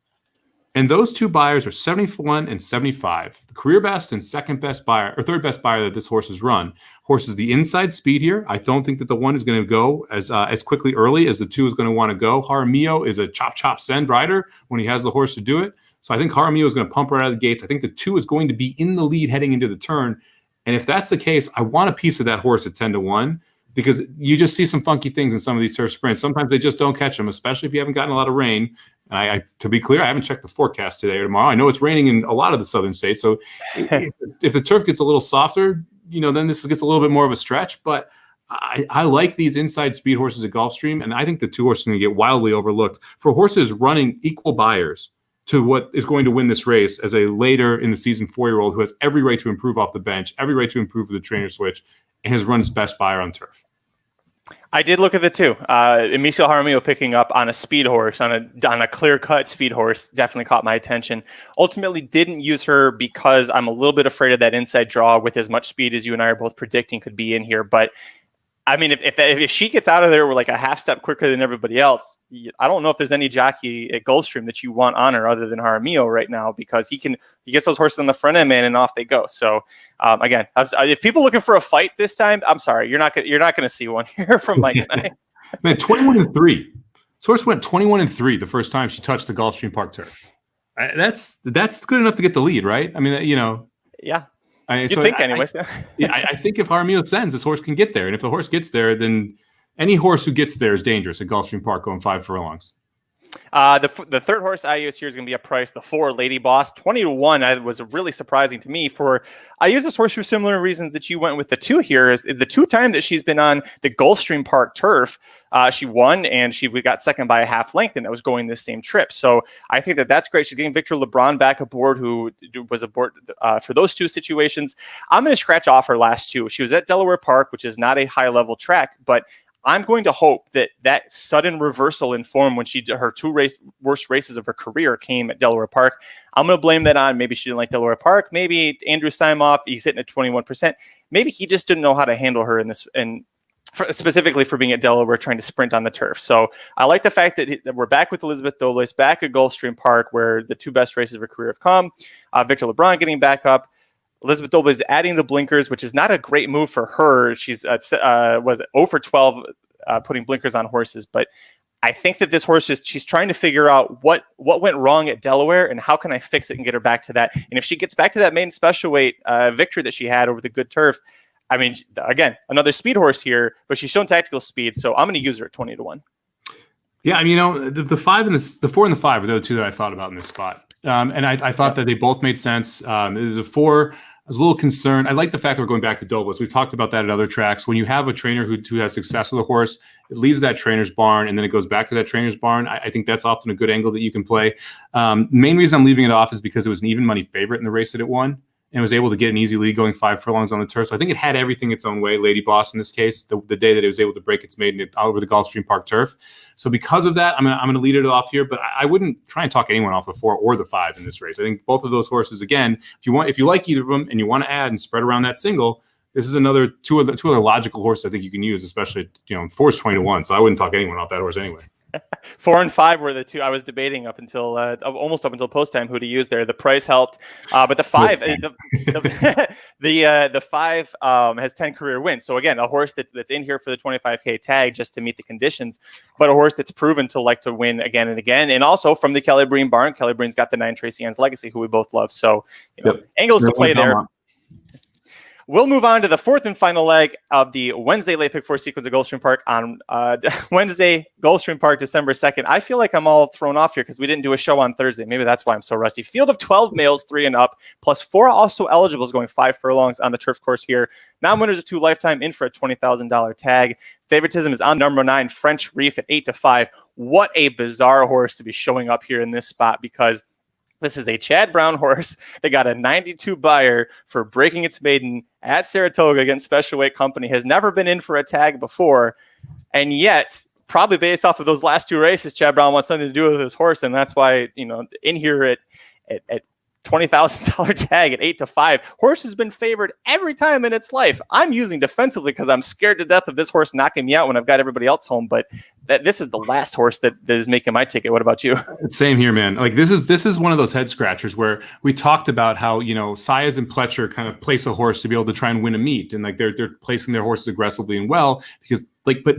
And those 2 buyers are 71 and 75. The career best and second best buyer, or third best buyer that this horse has run. Horse is the inside speed here. I don't think that the 1 is going to go as quickly early as the 2 is going to want to go. Jaramillo is a chop send rider when he has the horse to do it. So I think Jaramillo is going to pump right out of the gates. I think the 2 is going to be in the lead heading into the turn. And if that's the case, I want a piece of that horse at 10-1. Because you just see some funky things in some of these turf sprints. Sometimes they just don't catch them, especially if you haven't gotten a lot of rain. And to be clear, I haven't checked the forecast today or tomorrow. I know it's raining in a lot of the southern states. So if the turf gets a little softer, then this gets a little bit more of a stretch. But I like these inside speed horses at Gulfstream, and I think the 2 horses are going to get wildly overlooked. For horses running equal buyers to what is going to win this race as a later in the season 4-year-old who has every right to improve off the bench, every right to improve with the trainer switch, and has run his best buyer on turf. I did look at the 2. Emicio Jaramillo picking up on a speed horse, on a clear-cut speed horse, definitely caught my attention. Ultimately, didn't use her because I'm a little bit afraid of that inside draw with as much speed as you and I are both predicting could be in here. But I mean, if she gets out of there with like a half step quicker than everybody else, I don't know if there's any jockey at Gulfstream that you want on her other than Jaramillo right now, because he gets those horses on the front end, man, and off they go. So again, if people looking for a fight this time, I'm sorry, you're not gonna see one here from Mike and I. Man, 21-3. This horse went 21-3 the first time she touched the Gulfstream Park turf. That's good enough to get the lead, right? I mean, Yeah. I think if Jaramillo sends, this horse can get there. And if the horse gets there, then any horse who gets there is dangerous at Gulfstream Park going 5 furlongs. The 3rd horse I use here is going to be a price. The 4 Lady Boss 20-1 was really surprising to me. I use this horse for similar reasons that you went with the 2 here. Is the 2 time that she's been on the Gulfstream Park turf, she won and we got second by a half length, and that was going this same trip. So I think that's great. She's getting Victor LeBron back aboard, who was aboard for those 2 situations. I'm going to scratch off her last 2. She was at Delaware Park, which is not a high level track, but I'm going to hope that sudden reversal in form when she did her 2 worst races of her career came at Delaware Park. I'm going to blame that on maybe she didn't like Delaware Park. Maybe Andrew Simoff, he's hitting at 21%. Maybe he just didn't know how to handle her in specifically for being at Delaware, trying to sprint on the turf. So I like the fact that we're back with Elizabeth Dobles, back at Gulfstream Park, where the 2 best races of her career have come. Victor LeBron getting back up. Elizabeth Dobles adding the blinkers, which is not a great move for her. She's was 0 for 12 putting blinkers on horses, but I think that this horse she's trying to figure out what went wrong at Delaware and how can I fix it and get her back to that. And if she gets back to that maiden special weight victory that she had over the good turf, I mean, again, another speed horse here, but she's shown tactical speed, so I'm going to use her at 20-1. Yeah, I mean, the 5 and the 4 and the 5 are the 2 that I thought about in this spot, and I thought that they both made sense. There's a 4. I was a little concerned. I like the fact that we're going back to Dobles. We've talked about that at other tracks. When you have a trainer who has success with a horse, it leaves that trainer's barn, and then it goes back to that trainer's barn. I think that's often a good angle that you can play. Main reason I'm leaving it off is because it was an even money favorite in the race that it won, and was able to get an easy lead going 5 furlongs on the turf. So I think it had everything its own way, Lady Boss in this case, the day that it was able to break its maiden all over the Gulfstream Park turf. So because of that, I'm gonna lead it off here, but I wouldn't try and talk anyone off the 4 or the 5 in this race. I think both of those horses, again, if you like either of them and you want to add and spread around that single, this is another two other logical horses I think you can use, especially 4 is 20-1. So I wouldn't talk anyone off that horse anyway. 4 and 5 were the 2 I was debating up until almost up until post time who to use there. The price helped, but the 5, the 5 has 10 career wins. So again, a horse that's in here for the 25K tag just to meet the conditions, but a horse that's proven to like to win again and again. And also from the Kelly Breen barn, Kelly Breen's got the 9 Tracy Ann's Legacy, who we both love. So angles to play there. We'll move on to the 4th and final leg of the Wednesday late pick 4 sequence at Gulfstream Park on Wednesday, Gulfstream Park, December 2nd. I feel like I'm all thrown off here because we didn't do a show on Thursday. Maybe that's why I'm so rusty. Field of 12 males, 3 and up, plus 4 also eligibles going 5 furlongs on the turf course here. Non-winners of 2 lifetime in for a $20,000 tag. Favoritism is on number 9, French Reef at 8-5. What a bizarre horse to be showing up here in this spot, because this is a Chad Brown horse that got a 92 buyer for breaking its maiden at Saratoga against Special Weight Company, has never been in for a tag before, and yet, probably based off of those last 2 races, Chad Brown wants something to do with his horse, and that's why, in here at $20,000 tag at 8-5, horse has been favored every time in its life. I'm using defensively because I'm scared to death of this horse knocking me out when I've got everybody else home. But this is the last horse that is making my ticket. What about you? Same here, man. Like this is one of those head scratchers where we talked about how Saez and Pletcher kind of place a horse to be able to try and win a meet, and like they're placing their horses aggressively and well because but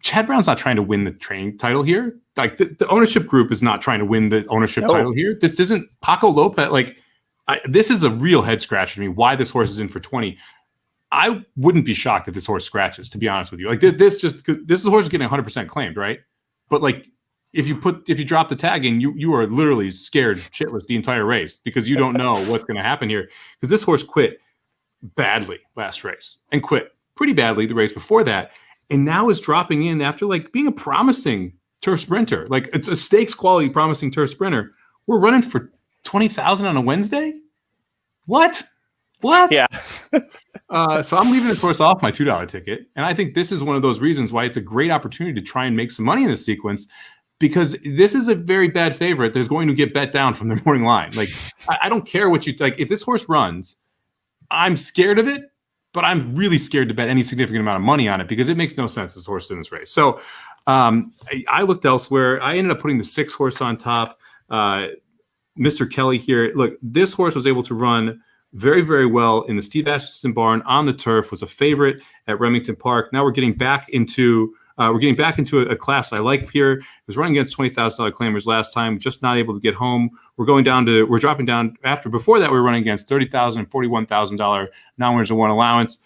Chad Brown's not trying to win the training title here. Like the ownership group is not trying to win the ownership title here. This isn't Paco Lopez. This is a real head scratcher to me. Why this horse is in for 20? I wouldn't be shocked if this horse scratches. To be honest with you, this is the horse getting 100% claimed, right? But if you drop the tag in, you are literally scared shitless the entire race because you don't know what's going to happen here. Because this horse quit badly last race and quit pretty badly the race before that. And now is dropping in after being a promising turf sprinter. It's a stakes quality promising turf sprinter. We're running for 20,000 on a Wednesday? What? Yeah. So I'm leaving this horse off my $2 ticket. And I think this is one of those reasons why it's a great opportunity to try and make some money in this sequence, because this is a very bad favorite that's going to get bet down from the morning line. I don't care what you if this horse runs, I'm scared of it. But I'm really scared to bet any significant amount of money on it because it makes no sense this horse in this race. So I looked elsewhere. I ended up putting the 6 horse on top. Mr. Kelly here. Look, this horse was able to run very, very well in the Steve Asmussen barn on the turf, was a favorite at Remington Park. Now we're getting back into a class I like here. It was running against $20,000 claimers last time, just not able to get home. We're dropping down after. Before that, we were running against $30,000 and $41,000 non-winners of 1 allowance.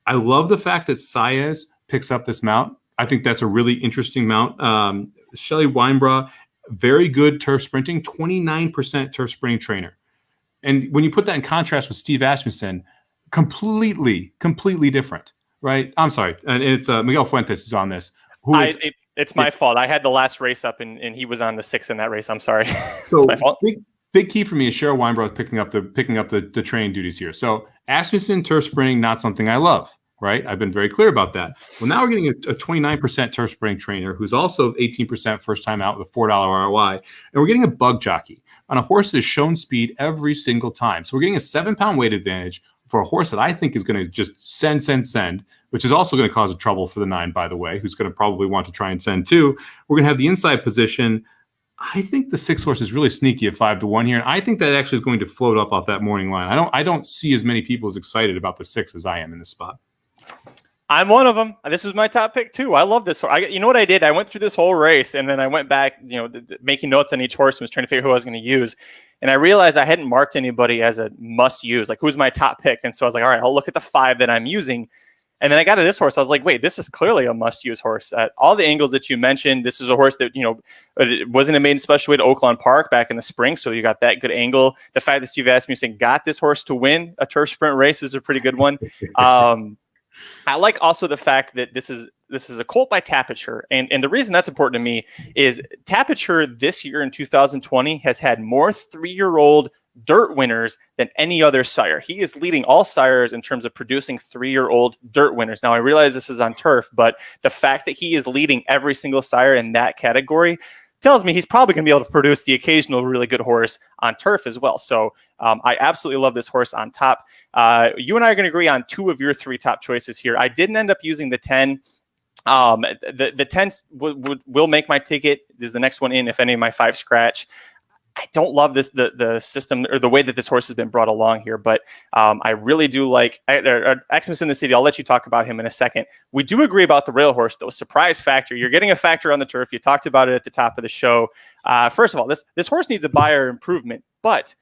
I love the fact that Saez picks up this mount. I think that's a really interesting mount. Shelley Weinbra, very good turf sprinting, 29% turf sprinting trainer. And when you put that in contrast with Steve Asmussen, completely different. Right. I'm sorry. And it's Miguel Fuentes is on this. It's my fault. I had the last race up and he was on the 6th in that race. I'm sorry. So it's my fault. Big key for me is Cheryl Weinbrough picking up the training duties here. So Asmussen turf sprinting, not something I love. Right. I've been very clear about that. Well, now we're getting a 29% turf sprinting trainer who's also 18% first time out with a $4 ROI. And we're getting a bug jockey on a horse that has shown speed every single time. So we're getting a 7-pound weight advantage, for a horse that I think is going to just send, which is also going to cause a trouble for the 9, by the way, who's going to probably want to try and send too. We're going to have the inside position. I think the 6 horse is really sneaky at 5-1 here, and I think that actually is going to float up off that morning line. I don't see as many people as excited about the 6 as I am in this spot. I'm one of them. This was my top pick too. I love this horse. You know what I did? I went through this whole race, and then I went back, making notes on each horse and was trying to figure who I was going to use. And I realized I hadn't marked anybody as a must use, like who's my top pick. And so I was like, all right, I'll look at the 5 that I'm using. And then I got to this horse. I was like, wait, this is clearly a must-use horse. At all the angles that you mentioned, this is a horse that, it wasn't a maiden special weight at Oaklawn Park back in the spring, so you got that good angle. The fact that Steve asked me saying, got this horse to win a turf sprint race is a pretty good one. I like also the fact that this is a colt by Tapiture. And the reason that's important to me is Tapiture this year in 2020 has had more 3-year-old dirt winners than any other sire. He is leading all sires in terms of producing 3-year-old dirt winners. Now, I realize this is on turf, but the fact that he is leading every single sire in that category tells me he's probably going to be able to produce the occasional really good horse on turf as well. So I absolutely love this horse on top. You and I are going to agree on 2 of your 3 top choices here. I didn't end up using the 10. The 10 will make my ticket. This is the next one in if any of my 5 scratch. I don't love the system or the way that this horse has been brought along here, but I really do like Xmas in the City. I'll let you talk about him in a second. We do agree about the rail horse, though. Surprise factor. You're getting a factor on the turf. You talked about it at the top of the show. First of all, this horse needs a buyer improvement, but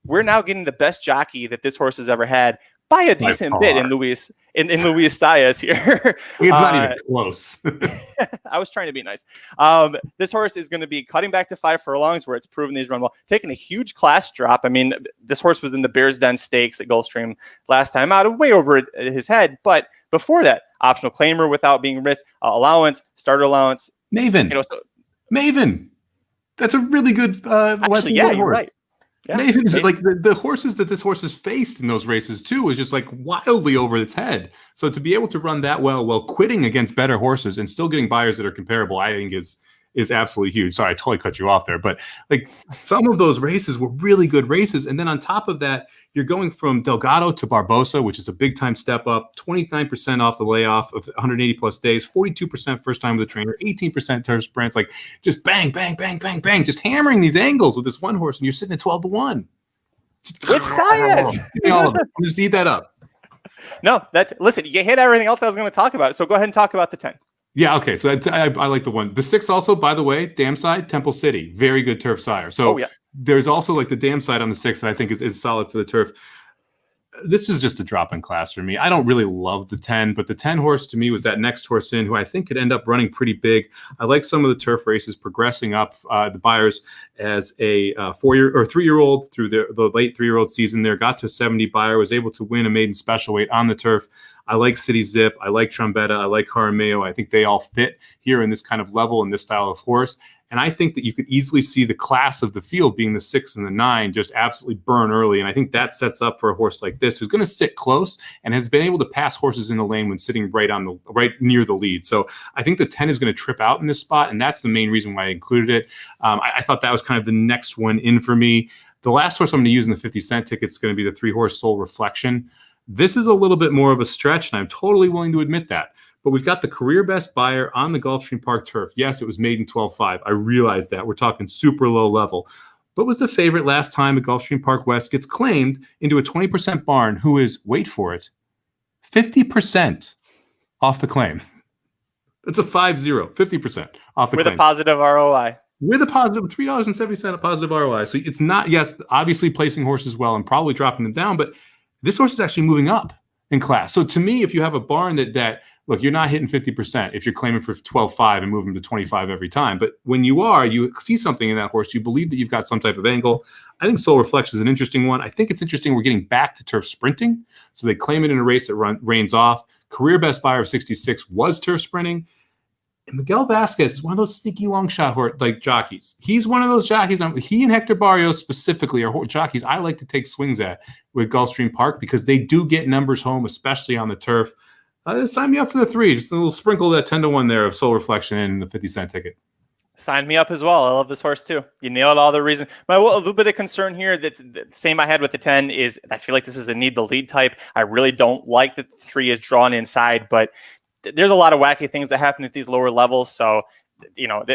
we're now getting the best jockey that this horse has ever had by a decent bit in Luis Saez here. It's not even close. I was trying to be nice. This horse is going to be cutting back to 5 furlongs where it's proven these run well, taking a huge class drop. I mean, this horse was in the Bears Den Stakes at Gulfstream last time out, way over his head. But before that, optional claimer without being risked, allowance, starter allowance. Maven. Maven. That's a really good actually, yeah, you're right. Yeah. Maven is like the horses that this horse has faced in those races too is just like wildly over its head. So to be able to run that well while quitting against better horses and still getting buyers that are comparable, I think is absolutely huge. Sorry, I totally cut you off there, but like some of those races were really good races. And then on top of that, you're going from Delgado to Barbosa, which is a big time step up, 29% off the layoff of 180 plus days, 42% first time with a trainer, 18% turf sprints, like just bang, bang, bang, bang, bang, just hammering these angles with this one horse. And you're sitting at 12-1. With Saez. All of it. Just eat that up. No, listen, you hit everything else I was going to talk about. So go ahead and talk about the 10. Yeah, okay. So I like the 1. The 6 also, by the way, dam side, Temple City. Very good turf sire. So there's also like the dam side on the 6 that I think is solid for the turf. This is just a drop in class for me. I don't really love the 10, but the 10 horse to me was that next horse in who I think could end up running pretty big. I like some of the turf races progressing up the buyers as a 4-year or 3-year-old through the late 3-year-old season there, got to 70 buyer, was able to win a maiden special weight on the turf. I like City Zip. I like Trombetta. I like Jaramillo. I think they all fit here in this kind of level and this style of horse. And I think that you could easily see the class of the field being the 6 and the 9 just absolutely burn early. And I think that sets up for a horse like this who's going to sit close and has been able to pass horses in the lane when sitting right near the lead. So I think the 10 is going to trip out in this spot. And that's the main reason why I included it. I thought that was kind of the next one in for me. The last horse I'm going to use in the 50-cent ticket is going to be the 3-horse Soul Reflection. This is a little bit more of a stretch, and I'm totally willing to admit that. But we've got the career best buyer on the Gulfstream Park turf. Yes, it was made in 12.5. I realize that. We're talking super low level. But was the favorite last time at Gulfstream Park West, gets claimed into a 20% barn who is, wait for it, 50% off the claim. That's a 5-0, 50% off the claim. With a positive ROI. With a positive $3.70 a positive ROI. So it's not, yes, obviously placing horses well and probably dropping them down, but this horse is actually moving up in class. So to me, if you have a barn that look, you're not hitting 50% if you're claiming for 12.5 and moving to 25 every time. But when you see something in that horse, you believe that you've got some type of angle. I think Soul Reflection is an interesting one. I think it's interesting we're getting back to turf sprinting. So they claim it in a race that reigns off. Career best buyer of 66 was turf sprinting. And Miguel Vasquez is one of those sneaky long shot jockeys. He's one of those jockeys. He and Hector Barrios specifically are jockeys I like to take swings at with Gulfstream Park because they do get numbers home, especially on the turf. Sign me up for the 3. Just a little sprinkle that 10-1 there of Soul Reflection in the 50-cent ticket. Sign me up as well. I love this horse too. You nailed all the reasons. A little bit of concern here, that's the same I had with the 10, is I feel like this is a need the lead type. I really don't like that the 3 is drawn inside, but there's a lot of wacky things that happen at these lower levels. So,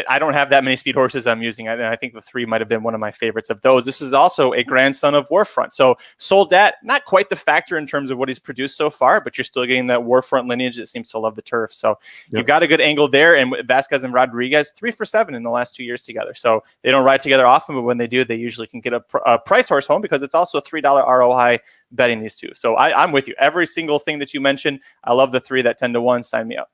I don't have that many speed horses I'm using. And I think the 3 might have been one of my favorites of those. This is also a grandson of Warfront. So sold at not quite the factor in terms of what he's produced so far, but you're still getting that Warfront lineage that seems to love the turf. So You've got a good angle there. And Vasquez and Rodriguez, 3 for 7 in the last 2 years together. So they don't ride together often, but when they do, they usually can get a price horse home, because it's also a $3 ROI betting these two. So I'm with you. Every single thing that you mentioned, I love the 3, that 10-1. Sign me up.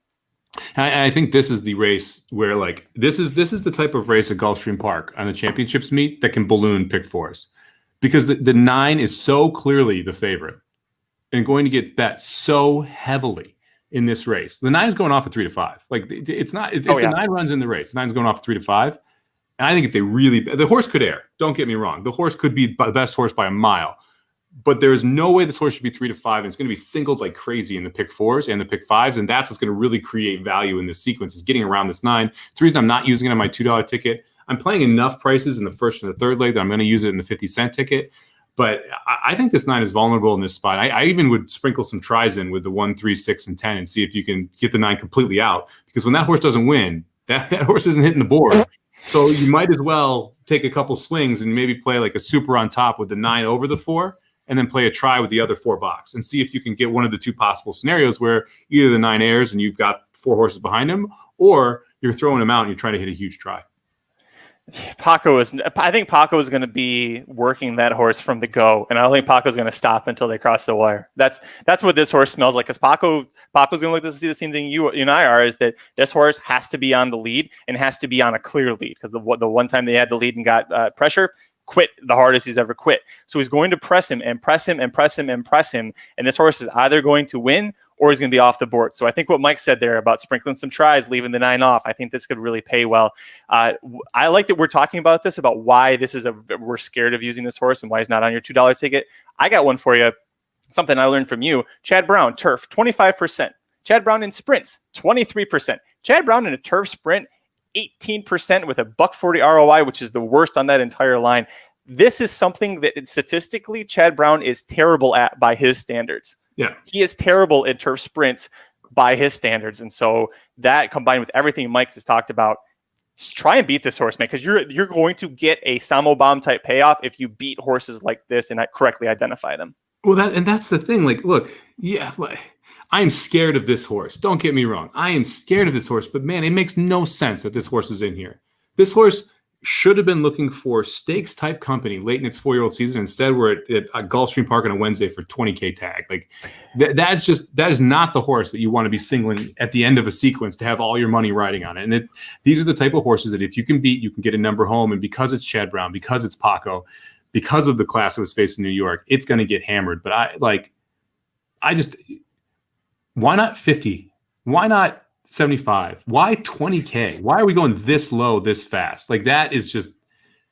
I think this is the race where, like, this is the type of race at Gulfstream Park on the championships meet that can balloon pick 4s, because the 9 is so clearly the favorite and going to get bet so heavily in this race. The 9 is going off at 3 to 5. Like, it's not. If the 9 runs in the race, the 9 is going off at 3 to 5. And I think it's the horse could err. Don't get me wrong. The horse could be the best horse by a mile. But there is no way this horse should be 3 to 5. And it's going to be singled like crazy in the pick 4s and the pick 5s. And that's what's going to really create value in this sequence, is getting around this 9. It's the reason I'm not using it on my $2 ticket. I'm playing enough prices in the first and the third leg that I'm going to use it in the 50-cent ticket. But I think this 9 is vulnerable in this spot. I even would sprinkle some tries in with the 1, 3, 6, and 10 and see if you can get the 9 completely out. Because when that horse doesn't win, that horse isn't hitting the board. So you might as well take a couple swings and maybe play like a super on top with the 9 over the 4. And then play a try with the other 4 box and see if you can get one of the 2 possible scenarios where either the 9 airs and you've got 4 horses behind him, or you're throwing him out and you're trying to hit a huge try. I think Paco is going to be working that horse from the go, and I don't think Paco's going to stop until they cross the wire. That's what this horse smells like, because Paco's going to look to see the same thing you and I are, is that this horse has to be on the lead and has to be on a clear lead, because the one time they had the lead and got pressure, quit the hardest he's ever quit. So he's going to press him and press him and press him and press him. And this horse is either going to win or he's going to be off the board. So I think what Mike said there about sprinkling some tries, leaving the 9 off, I think this could really pay well. I like that we're talking about this, about why we're scared of using this horse and why he's not on your $2 ticket. I got one for you. Something I learned from you. Chad Brown, turf, 25%. Chad Brown in sprints, 23%. Chad Brown in a turf sprint, 18% with a $1.40 ROI, which is the worst on that entire line. This is something that statistically Chad Brown is terrible at by his standards. Yeah, he is terrible at turf sprints by his standards, and so that combined with everything Mike has talked about, try and beat this horse, man, because you're going to get a Samo Bomb type payoff if you beat horses like this and correctly identify them. Well, that's the thing. Like, look, I am scared of this horse. Don't get me wrong. I am scared of this horse, but man, it makes no sense that this horse is in here. This horse should have been looking for stakes type company late in its 4-year-old season. Instead, we're at Gulfstream Park on a Wednesday for $20K tag. Like that is not the horse that you want to be singling at the end of a sequence to have all your money riding on it. And these are the type of horses that if you can beat, you can get a number home. And because it's Chad Brown, because it's Paco, because of the class that was facing New York, it's going to get hammered. But why not 50? Why not 75? Why 20K? Why are we going this low, this fast? Like, that is just,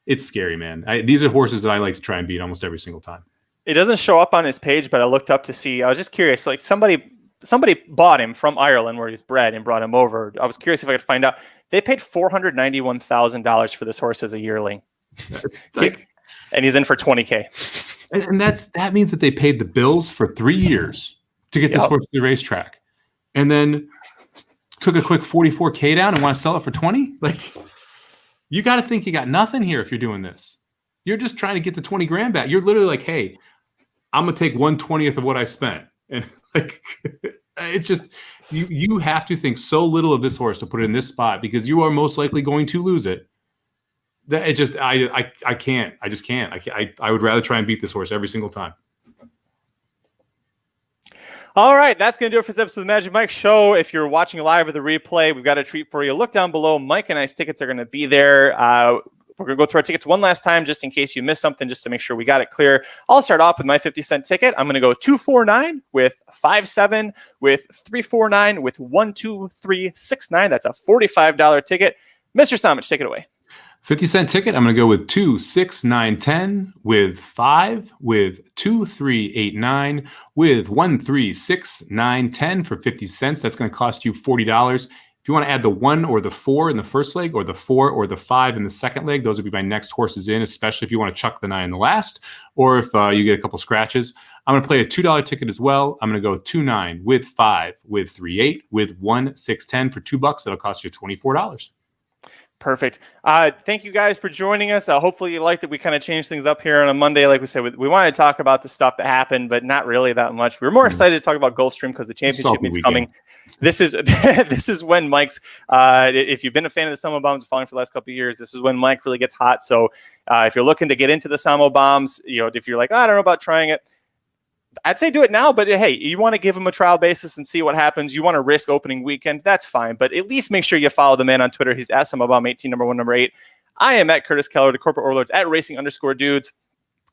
it's scary, man. These are horses that I like to try and beat almost every single time. It doesn't show up on his page, but I looked up to see. I was just curious. Like, somebody bought him from Ireland where he's bred and brought him over. I was curious if I could find out. They paid $491,000 for this horse as a yearling. And he's in for 20K. And that means that they paid the bills for 3 years to get this horse to the racetrack, and then took a quick 44K down and want to sell it for 20. Like, you got to think you got nothing here if you're doing this. You're just trying to get the 20 grand back. You're literally like, hey, I'm gonna take 1/20th of what I spent, and like, it's just you have to think so little of this horse to put it in this spot, because you are most likely going to lose it. That it just I can't. I just can't. I would rather try and beat this horse every single time. All right, that's going to do it for this episode of the Magic Mike Show. If you're watching live or the replay, we've got a treat for you. Look down below. Mike and I's tickets are going to be there. We're going to go through our tickets one last time, just in case you missed something, just to make sure we got it clear. I'll start off with my 50-cent ticket. I'm going to go 249 with 57 with 349 with 12369. That's a $45 ticket. Mr. Samich, take it away. 50-cent ticket, I'm going to go with 2, 6, 9, 10, with 5, with 2, 3, 8, 9, with 1, 3, 6, 9, 10 for 50 cents. That's going to cost you $40. If you want to add the 1 or the 4 in the first leg, or the 4 or the 5 in the second leg, those would be my next horses in, especially if you want to chuck the 9 in the last, or if you get a couple scratches. I'm going to play a $2 ticket as well. I'm going to go 2-9 with 5, with 3-8, with 1-6-10 for $2. That'll cost you $24. Perfect. Thank you guys for joining us. Hopefully you like that we kind of changed things up here on a Monday. Like we said, we wanted to talk about the stuff that happened, but not really that much. We were more excited to talk about Gulfstream because the championship meet's coming. This is this is when Mike's, if you've been a fan of the Samo Bombs following for the last couple of years, this is when Mike really gets hot. So if you're looking to get into the Samo Bombs, if you're like, I don't know about trying it, I'd say do it now, but hey, you want to give them a trial basis and see what happens. You want to risk opening weekend, that's fine. But at least make sure you follow the man on Twitter. He's at SamoBomb18, number 1, number 8. I am at Curtis Keller, the corporate overlords at Racing_Dudes.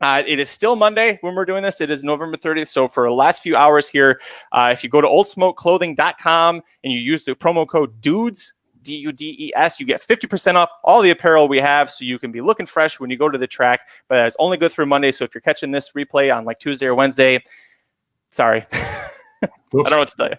It is still Monday when we're doing this. It is November 30th. So for the last few hours here, if you go to oldsmokeclothing.com and you use the promo code DUDES, DUDES, you get 50% off all the apparel we have, so you can be looking fresh when you go to the track. But it's only good through Monday, so if you're catching this replay on like Tuesday or Wednesday, sorry. I don't know what to tell you.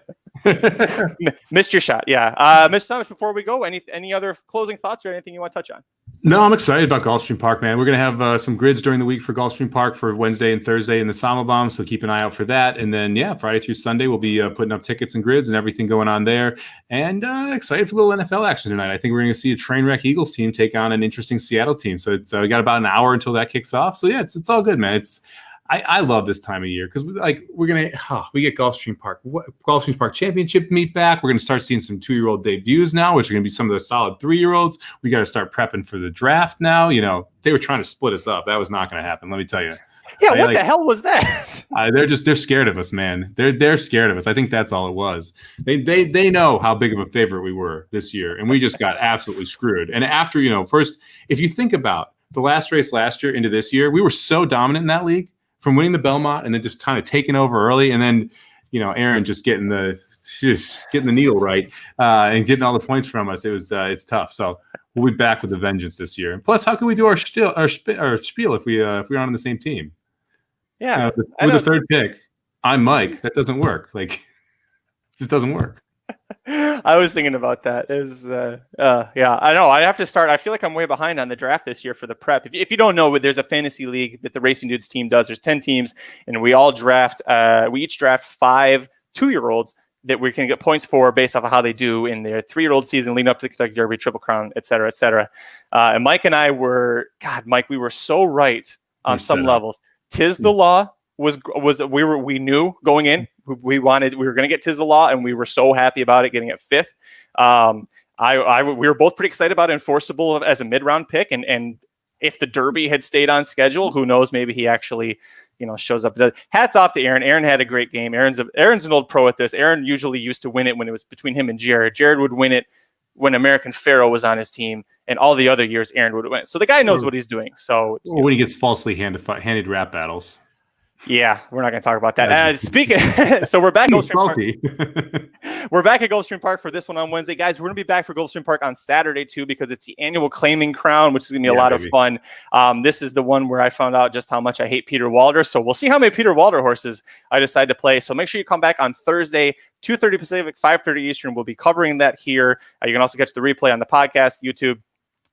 Missed your shot. Yeah. Mr. Thomas, before we go, any other closing thoughts or anything you want to touch on? No, I'm excited about Gulfstream Park, man. We're going to have some grids during the week for Gulfstream Park for Wednesday and Thursday in the Samo Bomb, so keep an eye out for that. And then, Friday through Sunday, we'll be putting up tickets and grids and everything going on there. And excited for a little NFL action tonight. I think we're going to see a train wreck Eagles team take on an interesting Seattle team. So it's we got about an hour until that kicks off. So, it's all good, man. I love this time of year because we get Gulfstream Park Championship meet back. We're gonna start seeing some 2-year-old debuts now, which are gonna be some of the solid 3-year-olds. We got to start prepping for the draft now. They were trying to split us up. That was not gonna happen. Let me tell you. Yeah, what the hell was that? They're scared of us, man. They're scared of us. I think that's all it was. They know how big of a favorite we were this year, and we just got absolutely screwed. And after first, if you think about the last race last year into this year, we were so dominant in that league. From winning the Belmont and then just kind of taking over early, and then Aaron just getting the needle right and getting all the points from us. It's tough. So we'll be back with a vengeance this year. Plus, how can we do our spiel if we aren't on the same team? Yeah, with the third pick, I'm Mike. That doesn't work. It just doesn't work. I was thinking about that. I know. I have to start. I feel like I'm way behind on the draft this year for the prep. If you don't know, there's a fantasy league that the Racing Dudes team does. There's 10 teams, and we all draft. We each draft 5 2-year-olds that we can get points for based off of how they do in their 3-year-old season leading up to the Kentucky Derby, Triple Crown, et cetera, et cetera. And Mike and I were, Mike, we were so right on some levels. Tis the Law we knew going in. We were going to get Tis the Law, and we were so happy about it getting it 5th. We were both pretty excited about Enforceable as a mid-round pick, and if the Derby had stayed on schedule, who knows? Maybe he actually, shows up. Hats off to Aaron. Aaron had a great game. Aaron's an old pro at this. Aaron usually used to win it when it was between him and Jared. Jared would win it when American Pharaoh was on his team, and all the other years Aaron would win. So the guy knows what he's doing. So when he gets falsely handed rap battles. Yeah, we're not going to talk about that. So we're back at Gulfstream Park. We're back at Gulfstream Park for this one on Wednesday. Guys, we're going to be back for Gulfstream Park on Saturday, too, because it's the annual Claiming Crown, which is going to be a lot of fun. This is the one where I found out just how much I hate Peter Walder. So we'll see how many Peter Walder horses I decide to play. So make sure you come back on Thursday, 2:30 Pacific, 5:30 Eastern. We'll be covering that here. You can also catch the replay on the podcast, YouTube,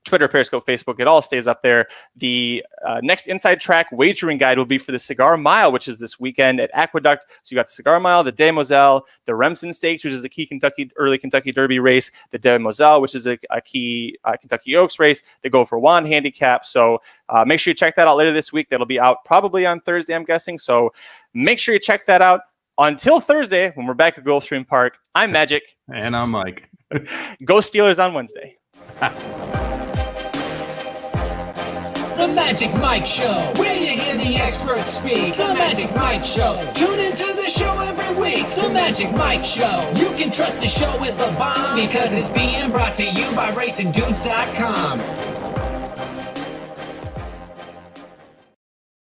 Twitter, Periscope, Facebook. It all stays up there. The next Inside Track wagering guide will be for the Cigar Mile, which is this weekend at Aqueduct. So you got the Cigar Mile, the Demoiselle, the Remsen Stakes, which is a key early Kentucky Derby race, the Demoiselle, which is a key Kentucky Oaks race, the Go for One handicap. So make sure you check that out later this week. That'll be out probably on Thursday, I'm guessing. So make sure you check that out. Until Thursday, when we're back at Gulfstream Park, I'm Magic. And I'm Mike. Go Steelers on Wednesday. The Magic Mike Show, where you hear the experts speak. The Magic Mike Show. Tune into the show every week. The Magic Mike Show. You can trust the show is the bomb because it's being brought to you by RacingDudes.com.